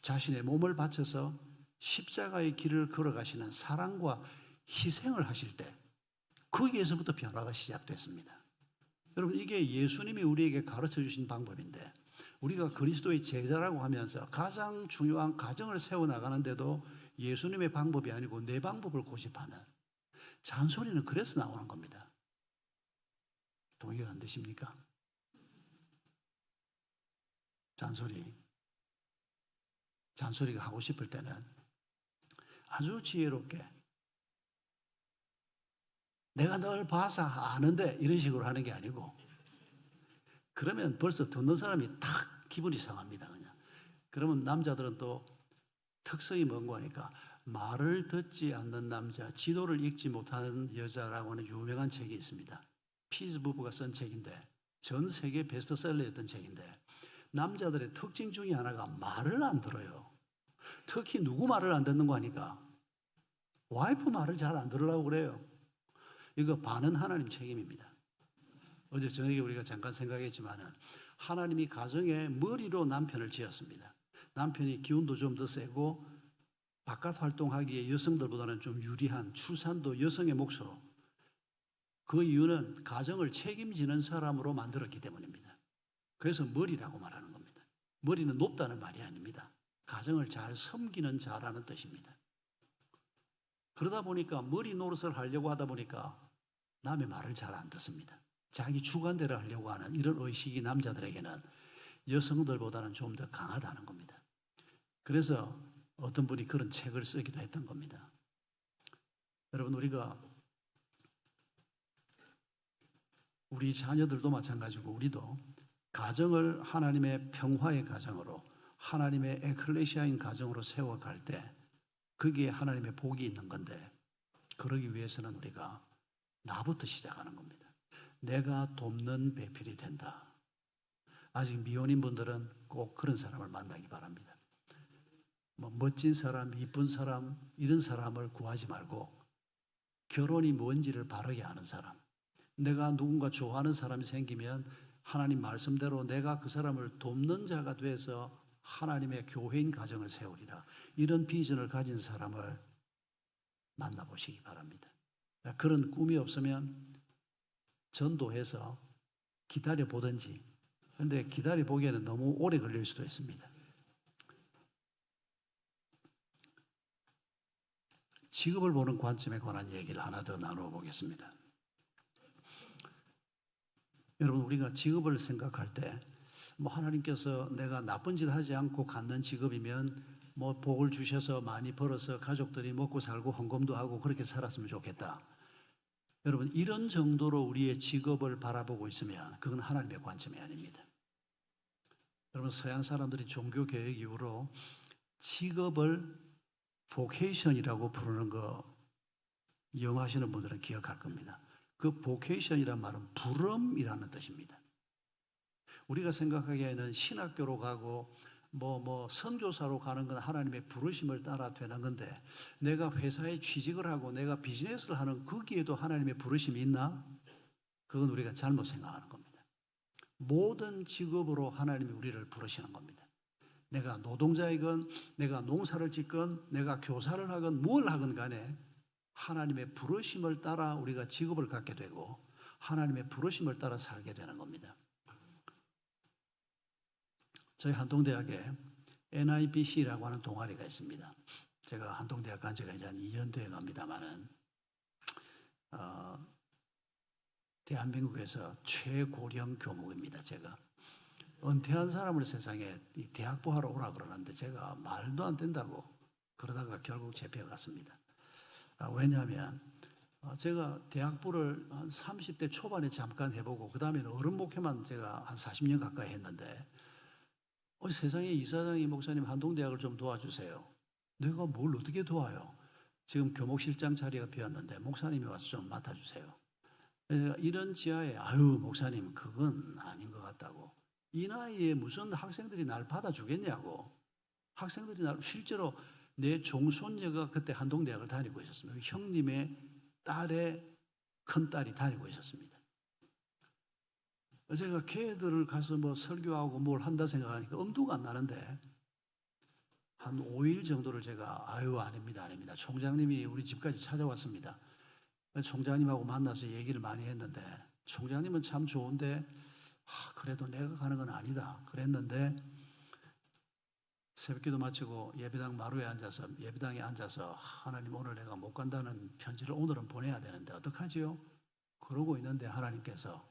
자신의 몸을 바쳐서 십자가의 길을 걸어가시는 사랑과 희생을 하실 때 거기에서부터 변화가 시작됐습니다. 여러분, 이게 예수님이 우리에게 가르쳐 주신 방법인데 우리가 그리스도의 제자라고 하면서 가장 중요한 가정을 세워나가는데도 예수님의 방법이 아니고 내 방법을 고집하는 잔소리는 그래서 나오는 겁니다. 동의가 안 되십니까? 잔소리가 하고 싶을 때는 아주 지혜롭게 내가 널 봐서 아는데 이런 식으로 하는 게 아니고 그러면 벌써 듣는 사람이 탁 기분이 상합니다. 그냥. 그러면 남자들은 또 특성이 뭔고 하니까 말을 듣지 않는 남자, 지도를 읽지 못하는 여자라고 하는 유명한 책이 있습니다. 피즈 부부가 쓴 책인데 전 세계 베스트셀러였던 책인데 남자들의 특징 중에 하나가 말을 안 들어요. 특히 누구 말을 안 듣는 거 하니까 와이프 말을 잘 안 들으려고 그래요. 이거 반은 하나님 책임입니다. 어제 저녁에 우리가 잠깐 생각했지만은 하나님이 가정의 머리로 남편을 지었습니다. 남편이 기운도 좀 더 세고 바깥 활동하기에 여성들보다는 좀 유리한 출산도 여성의 몫으로 그 이유는 가정을 책임지는 사람으로 만들었기 때문입니다. 그래서 머리라고 말하는 겁니다. 머리는 높다는 말이 아닙니다. 가정을 잘 섬기는 자라는 뜻입니다. 그러다 보니까 머리 노릇을 하려고 하다 보니까 남의 말을 잘 안 듣습니다. 자기 주관대로 하려고 하는 이런 의식이 남자들에게는 여성들보다는 좀 더 강하다는 겁니다. 그래서 어떤 분이 그런 책을 쓰기도 했던 겁니다. 여러분, 우리 자녀들도 마찬가지고 우리도 가정을 하나님의 평화의 가정으로 하나님의 에클레시아인 가정으로 세워갈 때 거기에 하나님의 복이 있는 건데 그러기 위해서는 우리가 나부터 시작하는 겁니다. 내가 돕는 배필이 된다. 아직 미혼인 분들은 꼭 그런 사람을 만나기 바랍니다. 멋진 사람, 이쁜 사람 이런 사람을 구하지 말고 결혼이 뭔지를 바르게 아는 사람, 내가 누군가 좋아하는 사람이 생기면 하나님 말씀대로 내가 그 사람을 돕는 자가 돼서 하나님의 교회인 가정을 세우리라. 이런 비전을 가진 사람을 만나보시기 바랍니다. 그런 꿈이 없으면 전도해서 기다려보든지. 그런데 기다려보기에는 너무 오래 걸릴 수도 있습니다. 직업을 보는 관점에 관한 얘기를 하나 더 나누어 보겠습니다. 여러분, 우리가 직업을 생각할 때 하나님께서 내가 나쁜 짓 하지 않고 갖는 직업이면 복을 주셔서 많이 벌어서 가족들이 먹고 살고 헌금도 하고 그렇게 살았으면 좋겠다. 여러분, 이런 정도로 우리의 직업을 바라보고 있으면 그건 하나님의 관점이 아닙니다. 여러분, 서양 사람들이 종교 개혁 이후로 직업을 vocation이라고 부르는 거 영어 하시는 분들은 기억할 겁니다. 그 vocation이란 말은 부름이라는 뜻입니다. 우리가 생각하기에는 신학교로 가고 선교사로 가는 건 하나님의 부르심을 따라 되는 건데 내가 회사에 취직을 하고 내가 비즈니스를 하는 거기에도 하나님의 부르심이 있나? 그건 우리가 잘못 생각하는 겁니다. 모든 직업으로 하나님이 우리를 부르시는 겁니다. 내가 노동자이건 내가 농사를 짓건 내가 교사를 하건 뭘 하건 간에 하나님의 부르심을 따라 우리가 직업을 갖게 되고 하나님의 부르심을 따라 살게 되는 겁니다. 저희 한동대학에 NIBC라고 하는 동아리가 있습니다. 제가 한동대학 간 지가 이제 한 2년 돼 갑니다만은 대한민국에서 최고령 교목입니다. 제가 은퇴한 사람을 세상에 대학부 하러 오라 그러는데 제가 말도 안 된다고 그러다가 결국 잡혀갔습니다. 왜냐하면 제가 대학부를 한 30대 초반에 잠깐 해보고 그 다음에는 어른 목회만 제가 한 40년 가까이 했는데 세상에 이사장이 목사님 한동대학을 좀 도와주세요. 내가 뭘 어떻게 도와요? 지금 교목실장 자리가 비었는데 목사님이 와서 좀 맡아주세요. 이런 지하에 목사님 그건 아닌 것 같다고. 이 나이에 무슨 학생들이 날 받아주겠냐고. 학생들이 실제로 내 종손녀가 그때 한동대학을 다니고 있었습니다. 형님의 딸의 큰딸이 다니고 있었습니다. 제가 걔들을 가서 설교하고 뭘 한다 생각하니까 엄두가 안 나는데 한 5일 정도를 제가 아닙니다. 총장님이 우리 집까지 찾아왔습니다. 총장님하고 만나서 얘기를 많이 했는데 총장님은 참 좋은데 그래도 내가 가는 건 아니다 그랬는데 새벽기도 마치고 예배당에 앉아서 하나님 오늘 내가 못 간다는 편지를 오늘은 보내야 되는데 어떡하지요? 그러고 있는데 하나님께서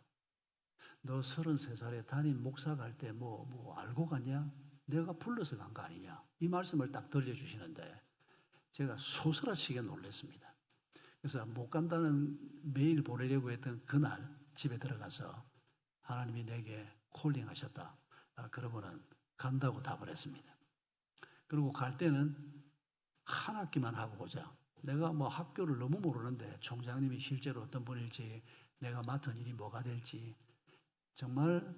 너 33살에 담임 목사 갈 때 뭐 알고 갔냐? 내가 불러서 간 거 아니냐? 이 말씀을 딱 들려주시는데 제가 소스라치게 놀랐습니다. 그래서 못 간다는 메일 보내려고 했던 그날 집에 들어가서 하나님이 내게 콜링하셨다. 그러면은 간다고 답을 했습니다. 그리고 갈 때는 한 학기만 하고 보자. 내가 뭐 학교를 너무 모르는데 총장님이 실제로 어떤 분일지 내가 맡은 일이 뭐가 될지 정말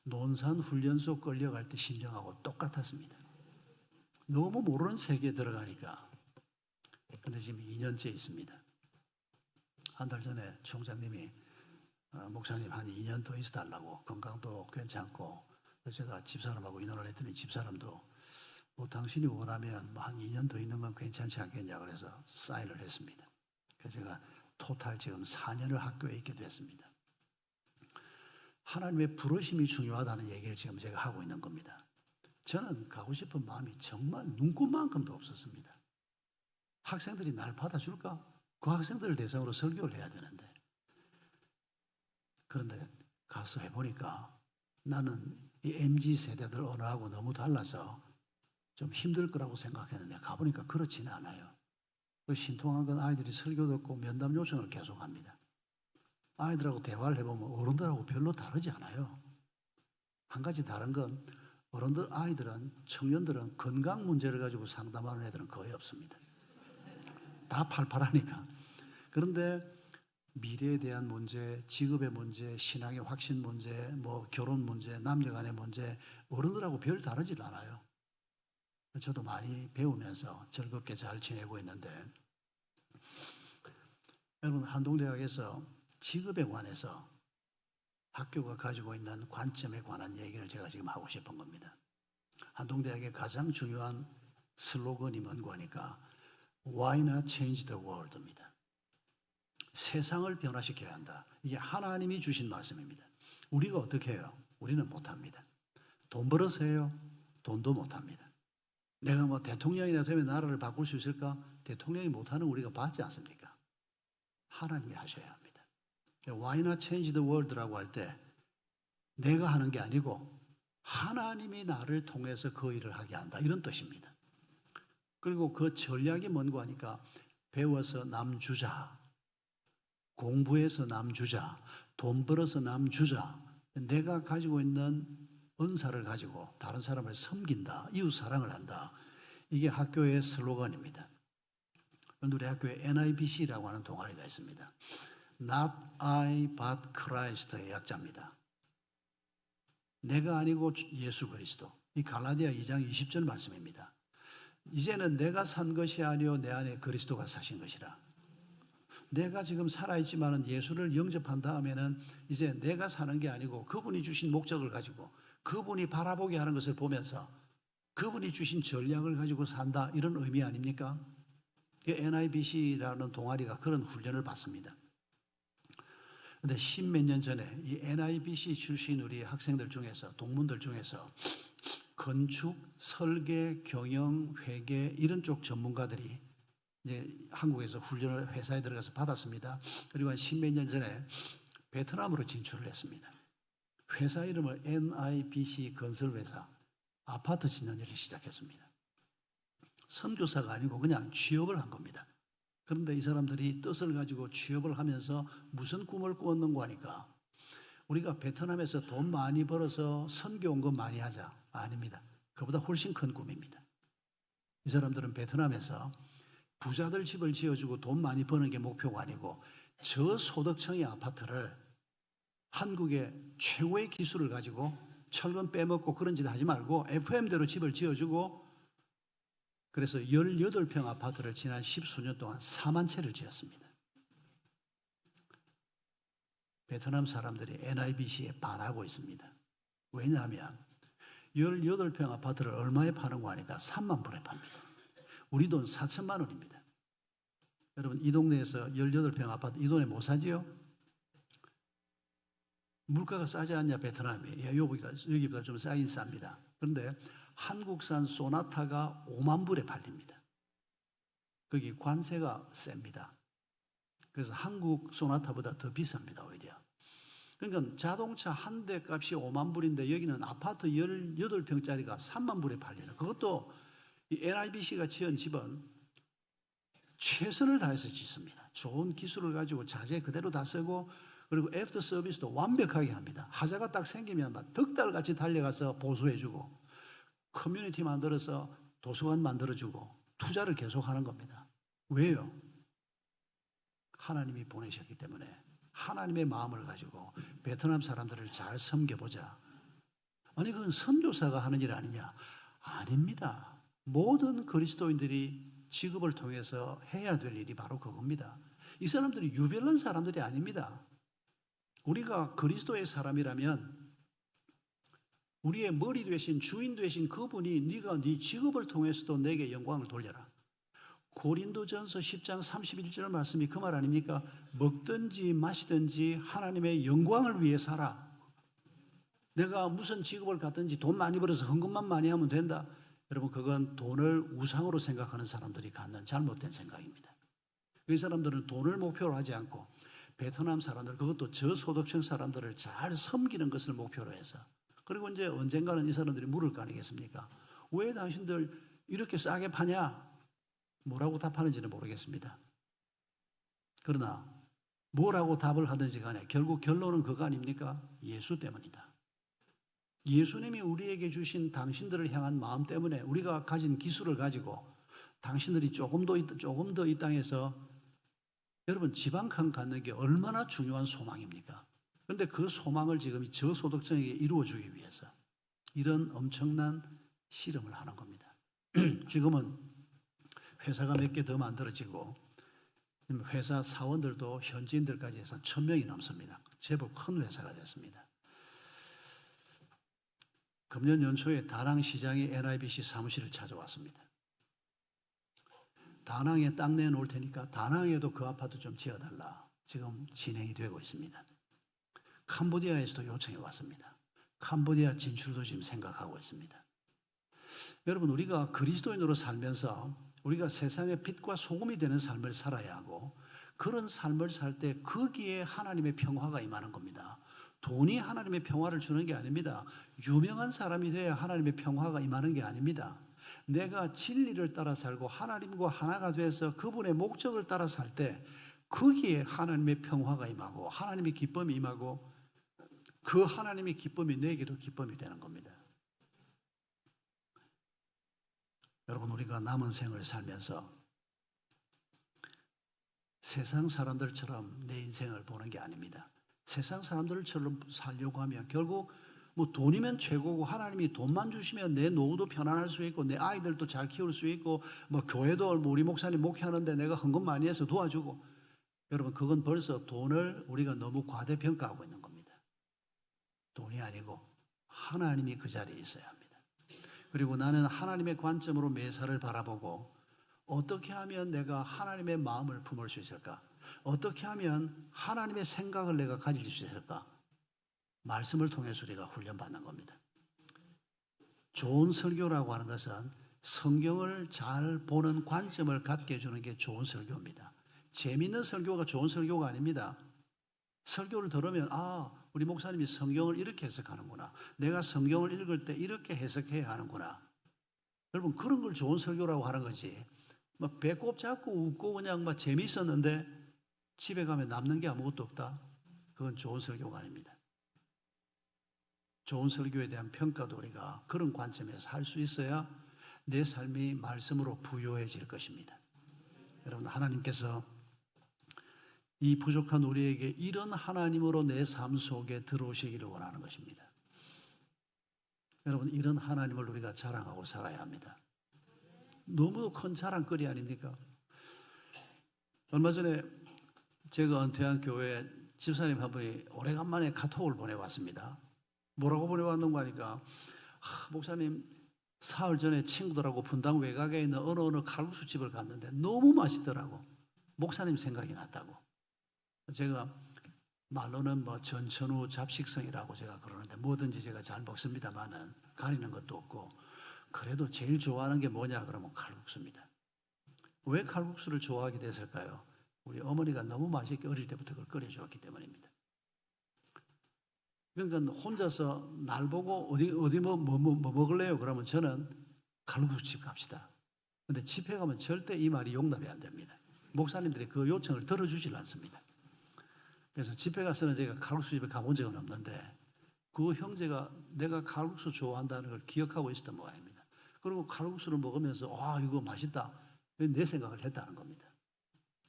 논산훈련소 끌려갈 때 심정하고 똑같았습니다. 너무 모르는 세계에 들어가니까. 근데 지금 2년째 있습니다. 한 달 전에 총장님이 목사님 한 2년 더 있어달라고 건강도 괜찮고 그래서 제가 집사람하고 인원을 했더니 집사람도 뭐 당신이 원하면 뭐 한 2년 더 있는 건 괜찮지 않겠냐 그래서 사인을 했습니다. 그래서 제가 토탈 지금 4년을 학교에 있게 됐습니다. 하나님의 부르심이 중요하다는 얘기를 지금 제가 하고 있는 겁니다. 저는 가고 싶은 마음이 정말 눈꽃만큼도 없었습니다. 학생들이 날 받아줄까? 그 학생들을 대상으로 설교를 해야 되는데 그런데 가서 해보니까 나는 이 MZ세대들 언어하고 너무 달라서 좀 힘들 거라고 생각했는데 가보니까 그렇지는 않아요. 신통한 건 아이들이 설교 듣고 면담 요청을 계속합니다. 아이들하고 대화를 해보면 어른들하고 별로 다르지 않아요. 한 가지 다른 건 아이들은 청년들은 건강 문제를 가지고 상담하는 애들은 거의 없습니다. 다 팔팔하니까. 그런데 미래에 대한 문제, 직업의 문제, 신앙의 확신 문제, 뭐 결혼 문제, 남녀 간의 문제 어른들하고 별 다르질 않아요. 저도 많이 배우면서 즐겁게 잘 지내고 있는데 여러분 한동대학에서 직업에 관해서 학교가 가지고 있는 관점에 관한 얘기를 제가 지금 하고 싶은 겁니다. 한동대학의 가장 중요한 슬로건이 뭔고 하니까 Why not change the world입니다. 세상을 변화시켜야 한다. 이게 하나님이 주신 말씀입니다. 우리가 어떻게 해요? 우리는 못합니다. 돈 벌어서 해요? 돈도 못합니다. 내가 뭐 대통령이나 되면 나라를 바꿀 수 있을까? 대통령이 못하는 우리가 받지 않습니까? 하나님이 하셔야 합니다. Why not change the world라고 할 때 내가 하는 게 아니고 하나님이 나를 통해서 그 일을 하게 한다. 이런 뜻입니다. 그리고 그 전략이 뭔고 하니까 배워서 남 주자, 공부해서 남 주자, 돈 벌어서 남 주자, 내가 가지고 있는 은사를 가지고 다른 사람을 섬긴다, 이웃 사랑을 한다. 이게 학교의 슬로건입니다. 그런데 우리 학교에 NIBC라고 하는 동아리가 있습니다. Not I but Christ의 약자입니다. 내가 아니고 예수 그리스도. 이 갈라디아 2장 20절 말씀입니다. 이제는 내가 산 것이 아니요 내 안에 그리스도가 사신 것이라. 내가 지금 살아있지만은 예수를 영접한 다음에는 이제 내가 사는 게 아니고 그분이 주신 목적을 가지고 그분이 바라보게 하는 것을 보면서 그분이 주신 전략을 가지고 산다. 이런 의미 아닙니까? NIBC라는 동아리가 그런 훈련을 받습니다. 그런데 십몇 년 전에 이 NIBC 출신 우리 학생들 중에서 동문들 중에서 건축, 설계, 경영, 회계 이런 쪽 전문가들이 이제 한국에서 훈련을 회사에 들어가서 받았습니다. 그리고 한 십몇 년 전에 베트남으로 진출을 했습니다. 회사 이름을 NIBC 건설회사, 아파트 짓는 일을 시작했습니다. 선교사가 아니고 그냥 취업을 한 겁니다. 그런데 이 사람들이 뜻을 가지고 취업을 하면서 무슨 꿈을 꾸었는고 하니까 우리가 베트남에서 돈 많이 벌어서 선교 온 거 많이 하자. 아닙니다. 그보다 훨씬 큰 꿈입니다. 이 사람들은 베트남에서 부자들 집을 지어주고 돈 많이 버는 게 목표가 아니고 저소득층의 아파트를 한국의 최고의 기술을 가지고 철근 빼먹고 그런 짓 하지 말고 FM대로 집을 지어주고 그래서 18평 아파트를 지난 10수년 동안 4만 채를 지었습니다. 베트남 사람들이 NIBC에 반하고 있습니다. 왜냐하면 18평 아파트를 얼마에 파는 거 아니까 3만 불에 팝니다. 우리 돈 4천만 원입니다. 여러분 이 동네에서 18평 아파트 이 돈에 못 사지요? 물가가 싸지 않냐 베트남이. 여기보다 좀 싸긴 쌉니다. 그런데 한국산 소나타가 5만 불에 팔립니다. 거기 관세가 셉니다. 그래서 한국 소나타보다 더 비쌉니다 오히려. 그러니까 자동차 한 대 값이 5만 불인데 여기는 아파트 18평짜리가 3만 불에 팔리는. 그것도 이 NIBC가 지은 집은 최선을 다해서 짓습니다. 좋은 기술을 가지고 자재 그대로 다 쓰고 그리고 애프터 서비스도 완벽하게 합니다. 하자가 딱 생기면 막 덕달같이 달려가서 보수해주고 커뮤니티 만들어서 도서관 만들어주고 투자를 계속하는 겁니다. 왜요? 하나님이 보내셨기 때문에. 하나님의 마음을 가지고 베트남 사람들을 잘 섬겨보자. 아니 그건 선교사가 하는 일 아니냐? 아닙니다. 모든 그리스도인들이 직업을 통해서 해야 될 일이 바로 그겁니다. 이 사람들이 유별난 사람들이 아닙니다. 우리가 그리스도의 사람이라면 우리의 머리 되신 주인 되신 그분이 네가 네 직업을 통해서도 내게 영광을 돌려라. 고린도전서 10장 31절 말씀이 그 말 아닙니까? 먹든지 마시든지 하나님의 영광을 위해 살아. 내가 무슨 직업을 갖든지 돈 많이 벌어서 헌금만 많이 하면 된다. 여러분 그건 돈을 우상으로 생각하는 사람들이 갖는 잘못된 생각입니다. 이 사람들은 돈을 목표로 하지 않고 베트남 사람들, 그것도 저소득층 사람들을 잘 섬기는 것을 목표로 해서, 그리고 이제 언젠가는 이 사람들이 물을 거 아니겠습니까? 왜 당신들 이렇게 싸게 파냐? 뭐라고 답하는지는 모르겠습니다. 그러나 뭐라고 답을 하든지 간에 결국 결론은 그거 아닙니까? 예수 때문이다. 예수님이 우리에게 주신 당신들을 향한 마음 때문에 우리가 가진 기술을 가지고 당신들이 조금 더 이 땅에서 여러분 지방칸 갖는 게 얼마나 중요한 소망입니까? 그런데 그 소망을 지금 저소득층에게 이루어주기 위해서 이런 엄청난 실험을 하는 겁니다. 지금은 회사가 몇 개 더 만들어지고 회사 사원들도 현지인들까지 해서 1,000명이 넘습니다. 제법 큰 회사가 됐습니다. 금년 연초에 다낭 시장이 NIBC 사무실을 찾아왔습니다. 다낭에 땅 내놓을 테니까 다낭에도 그 아파트 좀 지어달라. 지금 진행이 되고 있습니다. 캄보디아에서도 요청이 왔습니다. 캄보디아 진출도 지금 생각하고 있습니다. 여러분 우리가 그리스도인으로 살면서 우리가 세상의 빛과 소금이 되는 삶을 살아야 하고 그런 삶을 살 때 거기에 하나님의 평화가 임하는 겁니다. 돈이 하나님의 평화를 주는 게 아닙니다. 유명한 사람이 돼야 하나님의 평화가 임하는 게 아닙니다. 내가 진리를 따라 살고 하나님과 하나가 돼서 그분의 목적을 따라 살 때 거기에 하나님의 평화가 임하고 하나님의 기쁨이 임하고 그 하나님의 기쁨이 내게도 기쁨이 되는 겁니다. 여러분 우리가 남은 생을 살면서 세상 사람들처럼 내 인생을 보는 게 아닙니다. 세상 사람들처럼 살려고 하면 결국 뭐 돈이면 최고고 하나님이 돈만 주시면 내 노후도 편안할 수 있고 내 아이들도 잘 키울 수 있고 뭐 교회도 우리 목사님 목회하는데 내가 헌금 많이 해서 도와주고, 여러분 그건 벌써 돈을 우리가 너무 과대평가하고 있는 겁니다. 돈이 아니고 하나님이 그 자리에 있어야 합니다. 그리고 나는 하나님의 관점으로 매사를 바라보고 어떻게 하면 내가 하나님의 마음을 품을 수 있을까? 어떻게 하면 하나님의 생각을 내가 가질 수 있을까? 말씀을 통해서 우리가 훈련받는 겁니다. 좋은 설교라고 하는 것은 성경을 잘 보는 관점을 갖게 해주는 게 좋은 설교입니다. 재미있는 설교가 좋은 설교가 아닙니다. 설교를 들으면 우리 목사님이 성경을 이렇게 해석하는구나. 내가 성경을 읽을 때 이렇게 해석해야 하는구나. 여러분 그런 걸 좋은 설교라고 하는 거지. 막 배꼽 잡고 웃고 그냥 막 재미있었는데 집에 가면 남는 게 아무것도 없다. 그건 좋은 설교가 아닙니다. 좋은 설교에 대한 평가도 우리가 그런 관점에서 할 수 있어야 내 삶이 말씀으로 부요해질 것입니다. 여러분 하나님께서 이 부족한 우리에게 이런 하나님으로 내 삶 속에 들어오시기를 원하는 것입니다. 여러분 이런 하나님을 우리가 자랑하고 살아야 합니다. 너무 큰 자랑거리 아닙니까? 얼마 전에 제가 은퇴한 교회 집사님 한 분이 오래간만에 카톡을 보내왔습니다. 뭐라고 보내왔는가 하니까 목사님, 사흘 전에 친구들하고 분당 외곽에 있는 어느 칼국수 집을 갔는데 너무 맛있더라고. 목사님 생각이 났다고. 제가 말로는 뭐 전천후 잡식성이라고 제가 그러는데 뭐든지 제가 잘 먹습니다만은 가리는 것도 없고, 그래도 제일 좋아하는 게 뭐냐 그러면 칼국수입니다. 왜 칼국수를 좋아하게 됐을까요? 우리 어머니가 너무 맛있게 어릴 때부터 그걸 끓여주었기 때문입니다. 그러니까 혼자서 날 보고 어디 뭐 먹을래요? 그러면 저는 칼국수집 갑시다. 근데 집에 가면 절대 이 말이 용납이 안 됩니다. 목사님들이 그 요청을 들어주질 않습니다. 그래서 집에 가서는 제가 칼국수집에 가본 적은 없는데 그 형제가 내가 칼국수 좋아한다는 걸 기억하고 있었던 모양입니다. 그리고 칼국수를 먹으면서 와, 이거 맛있다, 내 생각을 했다는 겁니다.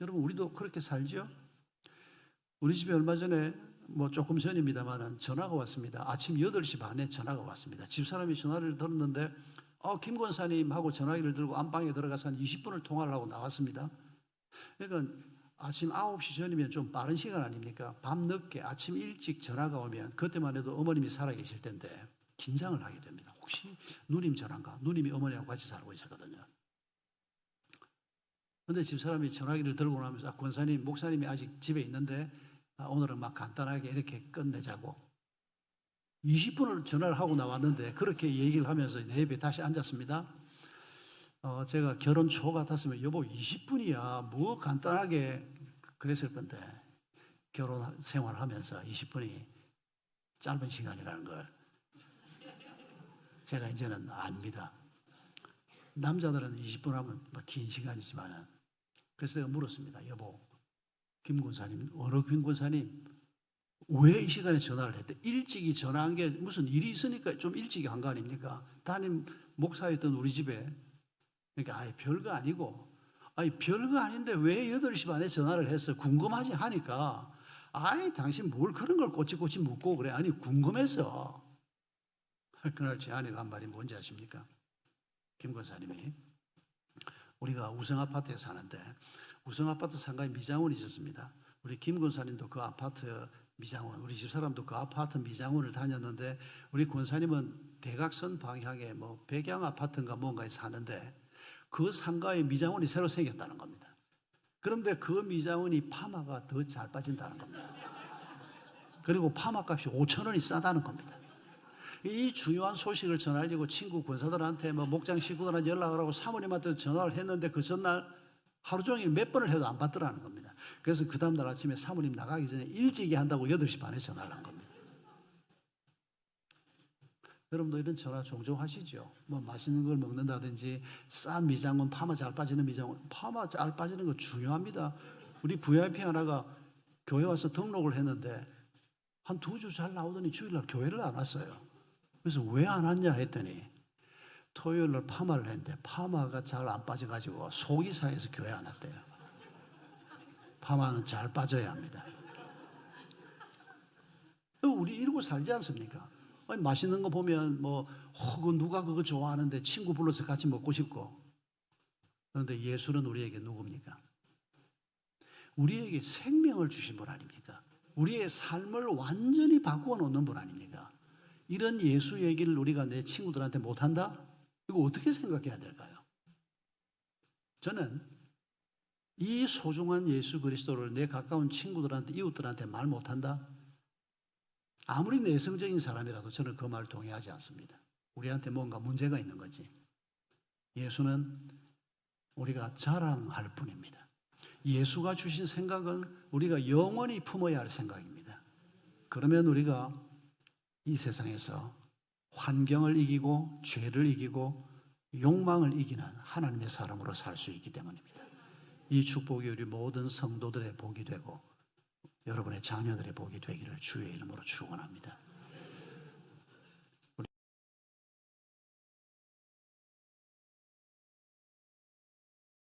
여러분, 우리도 그렇게 살죠? 우리 집에 얼마 전에 뭐 조금 전입니다만 전화가 왔습니다. 아침 8시 반에 전화가 왔습니다. 집사람이 전화를 들었는데 김 권사님하고 전화기를 들고 안방에 들어가서 한 20분을 통화를 하고 나왔습니다. 그러니까 아침 9시 전이면 좀 빠른 시간 아닙니까? 밤 늦게 아침 일찍 전화가 오면 그때만 해도 어머님이 살아계실 텐데 긴장을 하게 됩니다. 혹시 누님 전화인가? 누님이 어머니하고 같이 살고 있었거든요. 그런데 집사람이 전화기를 들고 나면서 권사님, 목사님이 아직 집에 있는데 오늘은 막 간단하게 이렇게 끝내자고 20분을 전화를 하고 나왔는데 그렇게 얘기를 하면서 내 옆에 다시 앉았습니다. 제가 결혼 초 같았으면 여보 20분이야 뭐 간단하게 그랬을 건데 결혼 생활하면서 20분이 짧은 시간이라는 걸 제가 이제는 압니다. 남자들은 20분 하면 긴 시간이지만은, 그래서 제가 물었습니다. 여보, 김 권사님, 어느 김 권사님 왜 이 시간에 전화를 했대? 일찍이 전화한 게 무슨 일이 있으니까 좀 일찍이 한 거 아닙니까? 담임 목사였던 우리 집에. 그러니까 별거 아니고, 별거 아닌데 왜 8시 반에 전화를 했어? 궁금하지 하니까 당신 뭘 그런 걸 꼬치꼬치 묻고 그래? 아니 궁금해서. 그날 제 아내가 한 말이 뭔지 아십니까? 김 권사님이, 우리가 우성아파트에 사는데 우성아파트 상가에 미장원이 있었습니다. 우리 김 권사님도 그 아파트 미장원, 우리 집사람도 그 아파트 미장원을 다녔는데 우리 권사님은 대각선 방향에 뭐 백양 아파트인가 뭔가에 사는데 그 상가에 미장원이 새로 생겼다는 겁니다. 그런데 그 미장원이 파마가 더 잘 빠진다는 겁니다. 그리고 파마 값이 5,000원이 싸다는 겁니다. 이 중요한 소식을 전하려고 친구 권사들한테 뭐 목장 식구들한테 연락을 하고 사모님한테 전화를 했는데 그 전날 하루 종일 몇 번을 해도 안 받더라는 겁니다. 그래서 그 다음날 아침에 사모님 나가기 전에 일찍이 한다고 8시 반에 전화를 한 겁니다. 여러분도 이런 전화 종종 하시죠? 뭐 맛있는 걸 먹는다든지 싼 미장원, 파마 잘 빠지는 미장원, 파마 잘 빠지는 거 중요합니다. 우리 VIP 하나가 교회 와서 등록을 했는데 한 2주 잘 나오더니 주일날 교회를 안 왔어요. 그래서 왜 안 왔냐 했더니 토요일날 파마를 했는데 파마가 잘 안 빠져가지고 속이 상해서 교회 안 왔대요. 파마는 잘 빠져야 합니다. 우리 이러고 살지 않습니까? 맛있는 거 보면 누가 그거 좋아하는데 친구 불러서 같이 먹고 싶고. 그런데 예수는 우리에게 누굽니까? 우리에게 생명을 주신 분 아닙니까? 우리의 삶을 완전히 바꾸어 놓는 분 아닙니까? 이런 예수 얘기를 우리가 내 친구들한테 못한다? 이거 어떻게 생각해야 될까요? 저는 이 소중한 예수 그리스도를 내 가까운 친구들한테, 이웃들한테 말 못한다? 아무리 내성적인 사람이라도 저는 그 말을 동의하지 않습니다. 우리한테 뭔가 문제가 있는 거지. 예수는 우리가 자랑할 뿐입니다. 예수가 주신 생각은 우리가 영원히 품어야 할 생각입니다. 그러면 우리가 이 세상에서 환경을 이기고 죄를 이기고 욕망을 이기는 하나님의 사람으로 살 수 있기 때문입니다. 이 축복이 우리 모든 성도들의 복이 되고 여러분의 자녀들의 복이 되기를 주의 이름으로 축원합니다.